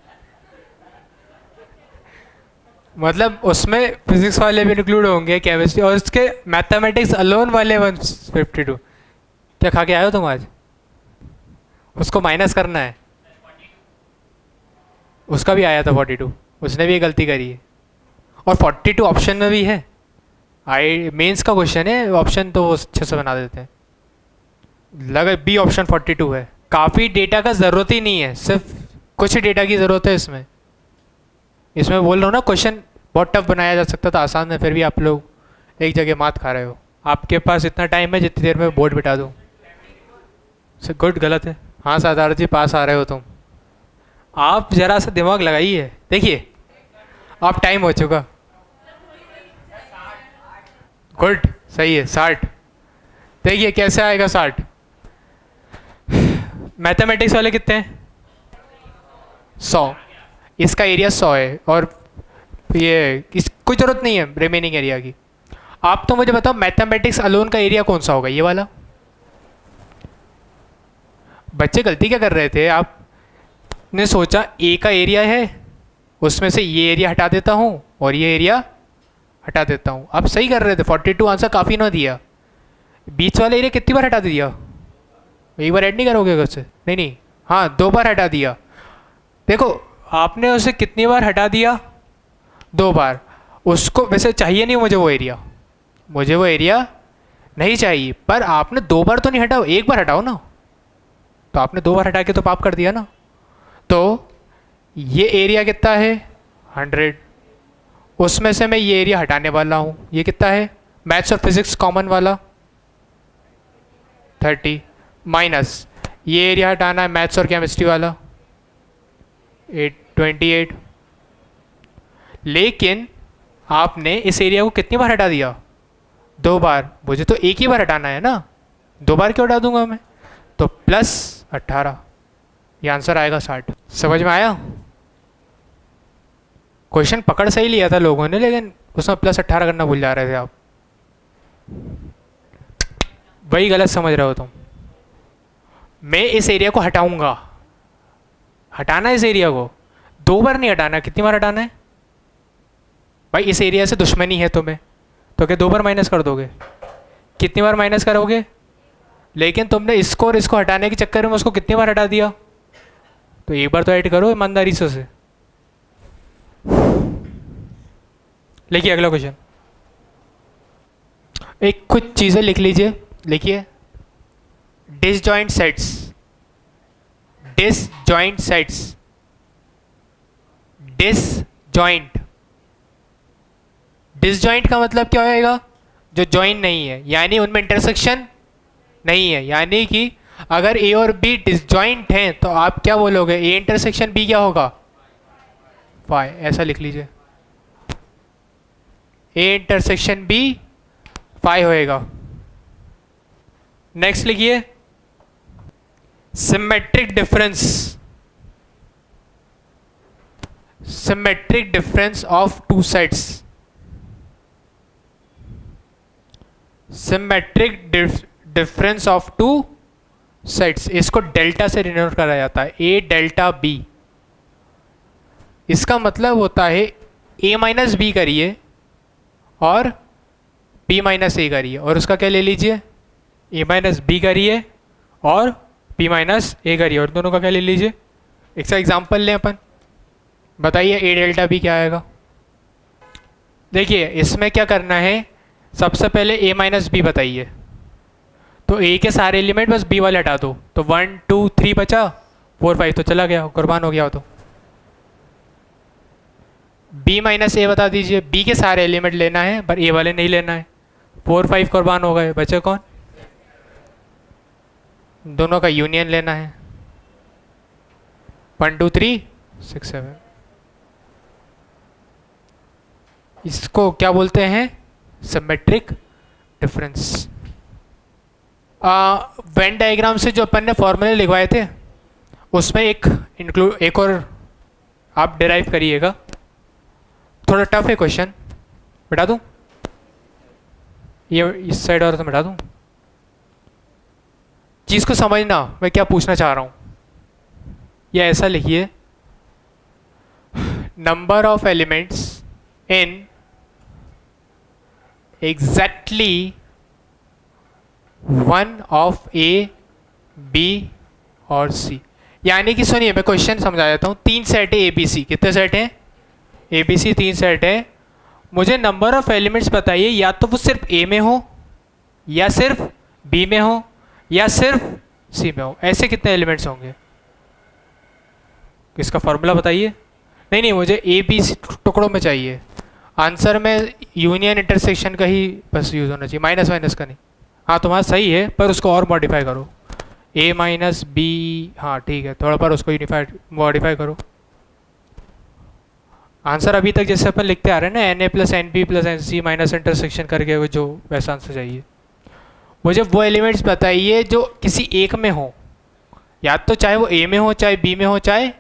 मतलब उसमें फिजिक्स वाले भी इंक्लूड होंगे, केमिस्ट्री, और उसके मैथमेटिक्स अलोन वाले 152। क्या खा के आए हो तुम आज, उसको माइनस करना है, उसका भी आया था 42, उसने भी ये गलती करी है, और 42 ऑप्शन में भी है, मेंस का क्वेश्चन है, ऑप्शन तो वो अच्छे से बना देते हैं, लगा बी ऑप्शन 42 है। काफ़ी डेटा का ज़रूरत ही नहीं है, सिर्फ कुछ ही डेटा की ज़रूरत है इसमें, इसमें बोल रहा हूँ ना क्वेश्चन बहुत टफ बनाया जा सकता था, आसान है, फिर भी आप लोग एक जगह मात खा रहे हो। आपके पास इतना टाइम है जितनी देर में बोर्ड बिठा दूँ, गुड गलत है, हाँ सरदार जी पास आ रहे हो तुम, आप ज़रा सा दिमाग लगाइए, देखिए आप टाइम हो चुका, गुड। सही है 60। देखिए कैसे आएगा 60। मैथमेटिक्स वाले कितने हैं? 100। इसका एरिया 100 है और ये इस कोई ज़रूरत नहीं है रिमेनिंग एरिया की। आप तो मुझे बताओ मैथमेटिक्स अलोन का एरिया कौन सा होगा? ये वाला। बच्चे गलती क्या कर रहे थे, आपने सोचा ए का एरिया है, उसमें से ये एरिया हटा देता हूँ और ये एरिया हटा देता हूँ। आप सही कर रहे थे, 42 आंसर काफ़ी ना दिया। बीच वाला एरिया कितनी बार हटा दिया? एक बार ऐड नहीं करोगे अगर से? नहीं नहीं, हाँ 2 बार हटा दिया। देखो आपने उसे कितनी बार हटा दिया? 2 बार। उसको वैसे चाहिए नहीं मुझे वो एरिया, मुझे वो एरिया नहीं चाहिए, पर आपने 2 बार तो नहीं हटाओ, 1 बार हटाओ ना। तो आपने 2 बार हटा के तो पाप कर दिया ना। तो ये एरिया कितना है? 100। उसमें से मैं ये एरिया हटाने वाला हूँ, ये कितना है? मैथ्स और फिजिक्स कॉमन वाला 30 माइनस ये एरिया हटाना है मैथ्स और केमिस्ट्री वाला 28। लेकिन आपने इस एरिया को कितनी बार हटा दिया? 2 बार। मुझे तो एक ही बार हटाना है ना, 2 बार क्यों हटा दूंगा मैं? तो प्लस 18, ये आंसर आएगा 60। समझ में आया? क्वेश्चन पकड़ सही लिया था लोगों ने, लेकिन उसमें प्लस 18 करना भूल जा रहे थे आप, वही गलत समझ रहे हो तुम। मैं इस एरिया को हटाऊंगा, हटाना है इस एरिया को, 2 बार नहीं हटाना। कितनी बार हटाना है भाई? इस एरिया से दुश्मनी है तुम्हें तो क्या 2 बार माइनस कर दोगे? कितनी बार माइनस करोगे? लेकिन तुमने इसको और इसको हटाने के चक्कर में उसको कितनी बार हटा दिया? तो एक बार तो ऐड करो ईमानदारी से। लिखिए अगला क्वेश्चन। एक कुछ चीज़ें लिख लीजिए, लिखिए disjoint sets. Disjoint sets, disjoint. Disjoint का मतलब क्या होएगा? जो जॉइन नहीं है, यानी उनमें इंटरसेक्शन नहीं है। यानी कि अगर ए और बी डिसजॉइंट हैं तो आप क्या बोलोगे? ए इंटरसेक्शन बी क्या होगा? फाई। ऐसा लिख लीजिए, ए इंटरसेक्शन बी फाई होएगा। नेक्स्ट लिखिए symmetric difference. Symmetric difference of 2 sets. Symmetric difference of 2 sets, इसको डेल्टा से डिनोट करा जाता है, ए डेल्टा बी। इसका मतलब होता है ए माइनस बी करिए और बी माइनस ए करिए, और उसका क्या ले लीजिए? ए माइनस बी करिए और बी माइनस ए करिए, और दोनों का क्या ले लीजिए? एक सा एग्जाम्पल लें अपन। बताइए ए डेल्टा बी क्या आएगा? देखिए इसमें क्या करना है, सबसे पहले ए माइनस बी बताइए। तो ए के सारे एलिमेंट बस बी वाले हटा दो, तो 1 2 3 बचा, 4 5 तो चला गया, कुर्बान हो गया हो। तो बी माइनस ए बता दीजिए। बी के सारे एलिमेंट लेना है पर ए वाले नहीं लेना है, 4 5 कुर्बान हो गए, बचे कौन? दोनों का यूनियन लेना है, 1 2 3 6 7। इसको क्या बोलते हैं? Symmetric difference. वेन डायग्राम से जो अपन ने फॉर्मूले लिखवाए थे उसमें एक और आप डिराइव करिएगा। थोड़ा टफ है क्वेश्चन, बिठा दूँ? ये इस साइड और तो बिठा दूँ? चीज़ को समझना मैं क्या पूछना चाह रहा हूँ। या ऐसा लिखिए, number of elements in exactly one of A B और सी। यानी कि सुनिए मैं क्वेश्चन समझा देता हूँ। 3 सेट है ए बी सी। कितने सेट हैं? ए बी सी 3 सेट है। मुझे नंबर ऑफ एलिमेंट्स बताइए, या तो वो सिर्फ ए में हो, या सिर्फ बी में हो, या सिर्फ सी में हो। ऐसे कितने एलिमेंट्स होंगे? इसका फॉर्मूला बताइए। नहीं, मुझे ए बी सी टुकड़ों में चाहिए। आंसर में यूनियन इंटरसेक्शन का ही बस यूज़ होना चाहिए, माइनस माइनस का नहीं। हाँ तुम्हारा सही है, पर उसको और मॉडिफाई करो। ए माइनस बी, हाँ ठीक है, थोड़ा पर उसको यूनिफाइड मॉडिफाई करो। आंसर अभी तक जैसे अपन लिखते आ रहे हैं ना, n A plus n B plus n C minus intersection करके, वो जो वैसा आंसर चाहिए। मुझे वो एलिमेंट्स बताइए जो किसी एक में हो, या तो चाहे वो ए में हो, चाहे बी में हो, चाहे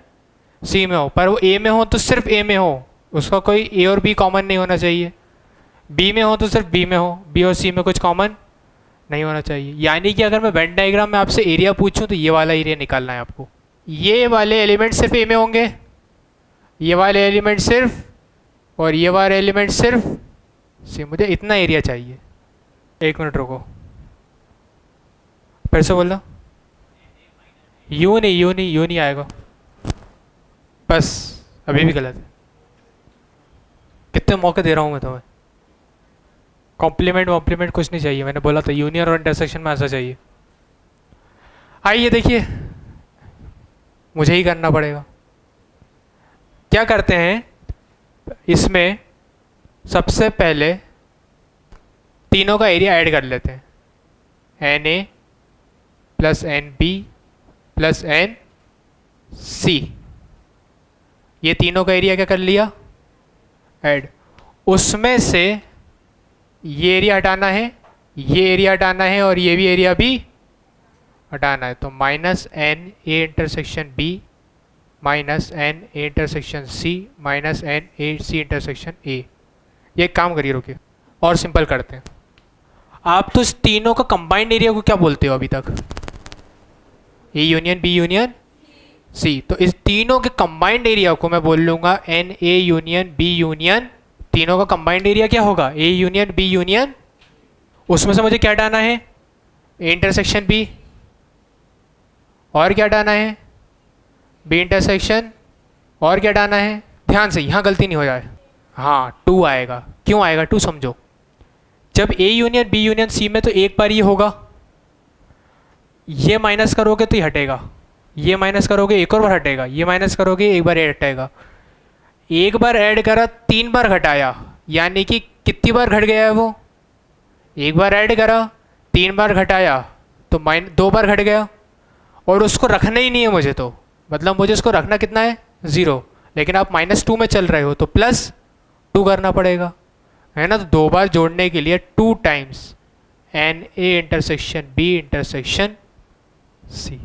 सी में हो, पर वो ए में हो तो सिर्फ ए में हो, उसका कोई ए और बी कॉमन नहीं होना चाहिए। बी में हो तो सिर्फ बी में हो, बी और सी में कुछ कॉमन नहीं होना चाहिए। यानी कि अगर मैं वेन डायग्राम में आपसे एरिया पूछूं तो ये वाला एरिया निकालना है आपको। ये वाले एलिमेंट सिर्फ ए में होंगे, ये वाले एलिमेंट सिर्फ, और ये वाले एलिमेंट सिर्फ सी। मुझे इतना एरिया चाहिए। एक मिनट रुको, फिर से बोलना। यू नहीं, यू नहीं, यू नहीं आएगा, बस अभी भी गलत है। कितने मौके दे रहा हूँ मैं तुम्हें। कॉम्प्लीमेंट वॉम्प्लीमेंट कुछ नहीं चाहिए, मैंने बोला था यूनियन और इंटरसेक्शन में ऐसा चाहिए। आइए देखिए, मुझे ही करना पड़ेगा। क्या करते हैं इसमें, सबसे पहले तीनों का एरिया ऐड कर लेते हैं, n A plus n B plus n C. ये तीनों का एरिया क्या कर लिया, ऐड। उसमें से ये एरिया हटाना है, ये एरिया हटाना है, और ये भी एरिया भी हटाना है। तो minus n A intersection B minus n A intersection C minus n A C intersection A. ये काम करिए, रुकिए और सिंपल करते हैं। आप तो इस तीनों का कंबाइंड एरिया को क्या बोलते हो अभी तक, A union B union C. तो इस तीनों के कंबाइंड एरिया को मैं बोल लूँगा n A union B union. तीनों का कंबाइंड एरिया क्या होगा, ए यूनियन बी यूनियन। उसमें से मुझे क्या हटाना है, ए इंटरसेक्शन बी, और क्या हटाना है, बी इंटरसेक्शन, और क्या हटाना है। ध्यान से, यहाँ गलती नहीं हो जाए। हाँ, 2 आएगा। क्यों आएगा 2 समझो। जब A union B union C में तो एक बार ये होगा, ये माइनस करोगे तो ये हटेगा, ये माइनस करोगे एक और बार हटेगा, ये माइनस करोगे एक बार ये हटेगा। एक बार ऐड करा, 3 बार घटाया, यानी कि कितनी बार घट गया है वो, एक बार ऐड करा 3 बार घटाया तो 2 बार घट गया। और उसको रखना ही नहीं है मुझे, तो मतलब मुझे उसको रखना कितना है 0, लेकिन आप -2 में चल रहे हो तो +2 करना पड़ेगा, है ना। तो 2 बार जोड़ने के लिए 2 times n A intersection B intersection C.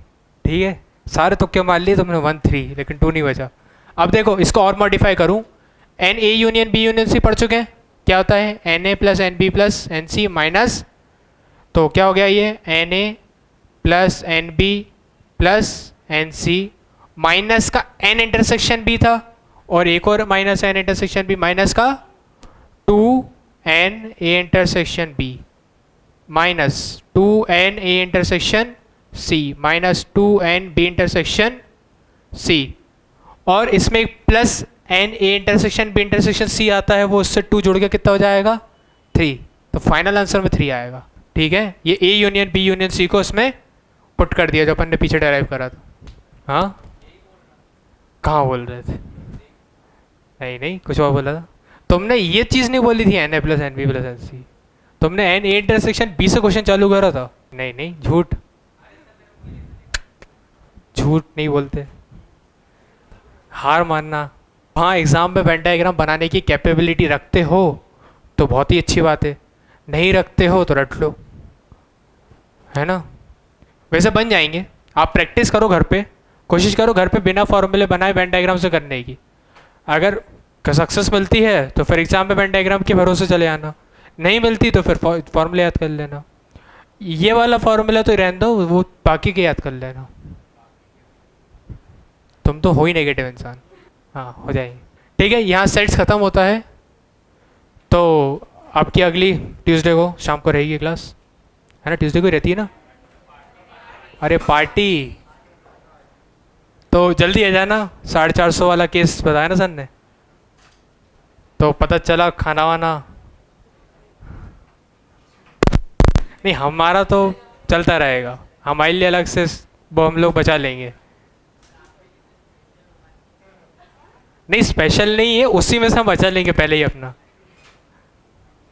ठीक है, सारे तुक्के मार लिए तुमने 1 3, लेकिन 2 नहीं बचा। अब देखो इसको और मॉडिफाई करूं, n A union B union C पढ़ चुके हैं, क्या होता है n A plus n B plus n C minus, तो क्या हो गया ये n A plus n B plus n C minus का एन इंटरसेक्शन बी था, और एक और minus n intersection B minus का 2 n A intersection B minus 2 n A intersection C minus 2 n B intersection सी। और इसमें एक plus n A intersection B intersection C आता है, वो उससे 2 जुड़ के कितना हो जाएगा 3। तो फाइनल आंसर में 3 आएगा। ठीक है, ये A union B union C को इसमें पुट कर दिया जो अपन ने पीछे डेराइव करा था। हाँ, कहाँ बोल रहे थे, नहीं नहीं कुछ और बोला था तुमने। ये चीज़ नहीं बोली थी n A plus n B plus n C, तुमने एन ए इंटरसेक्शन बी से क्वेश्चन चालू करा था। नहीं नहीं, झूठ झूठ नहीं बोलते, हार मानना। हाँ, एग्ज़ाम में वेन डायग्राम बनाने की कैपेबिलिटी रखते हो तो बहुत ही अच्छी बात है, नहीं रखते हो तो रट लो, है ना। वैसे बन जाएंगे, आप प्रैक्टिस करो घर पे, कोशिश करो घर पे बिना फॉर्मूले बनाए वेन डायग्राम से करने की। अगर सक्सेस मिलती है तो फिर एग्ज़ाम में वेन डायग्राम के भरोसे चले आना, नहीं मिलती तो फिर फॉर्मूले याद कर लेना। ये वाला फॉर्मूला तो रहने दो, वो बाकी के याद कर लेना। तुम तो हो ही नेगेटिव इंसान। हाँ, हो जाएंगे। ठीक है, यहाँ सेट्स ख़त्म होता है, तो आपकी अगली ट्यूसडे को शाम को रहेगी क्लास, है ना। ट्यूसडे को रहती है ना। अरे पार्टी तो जल्दी आ जाना, 450 वाला केस बताया ना सर ने, तो पता चला खाना वाना नहीं, हमारा तो चलता रहेगा, हमारे लिए अलग से वो हम लोग बचा लेंगे। नहीं, स्पेशल नहीं है, उसी में से हम बचा लेंगे पहले ही अपना।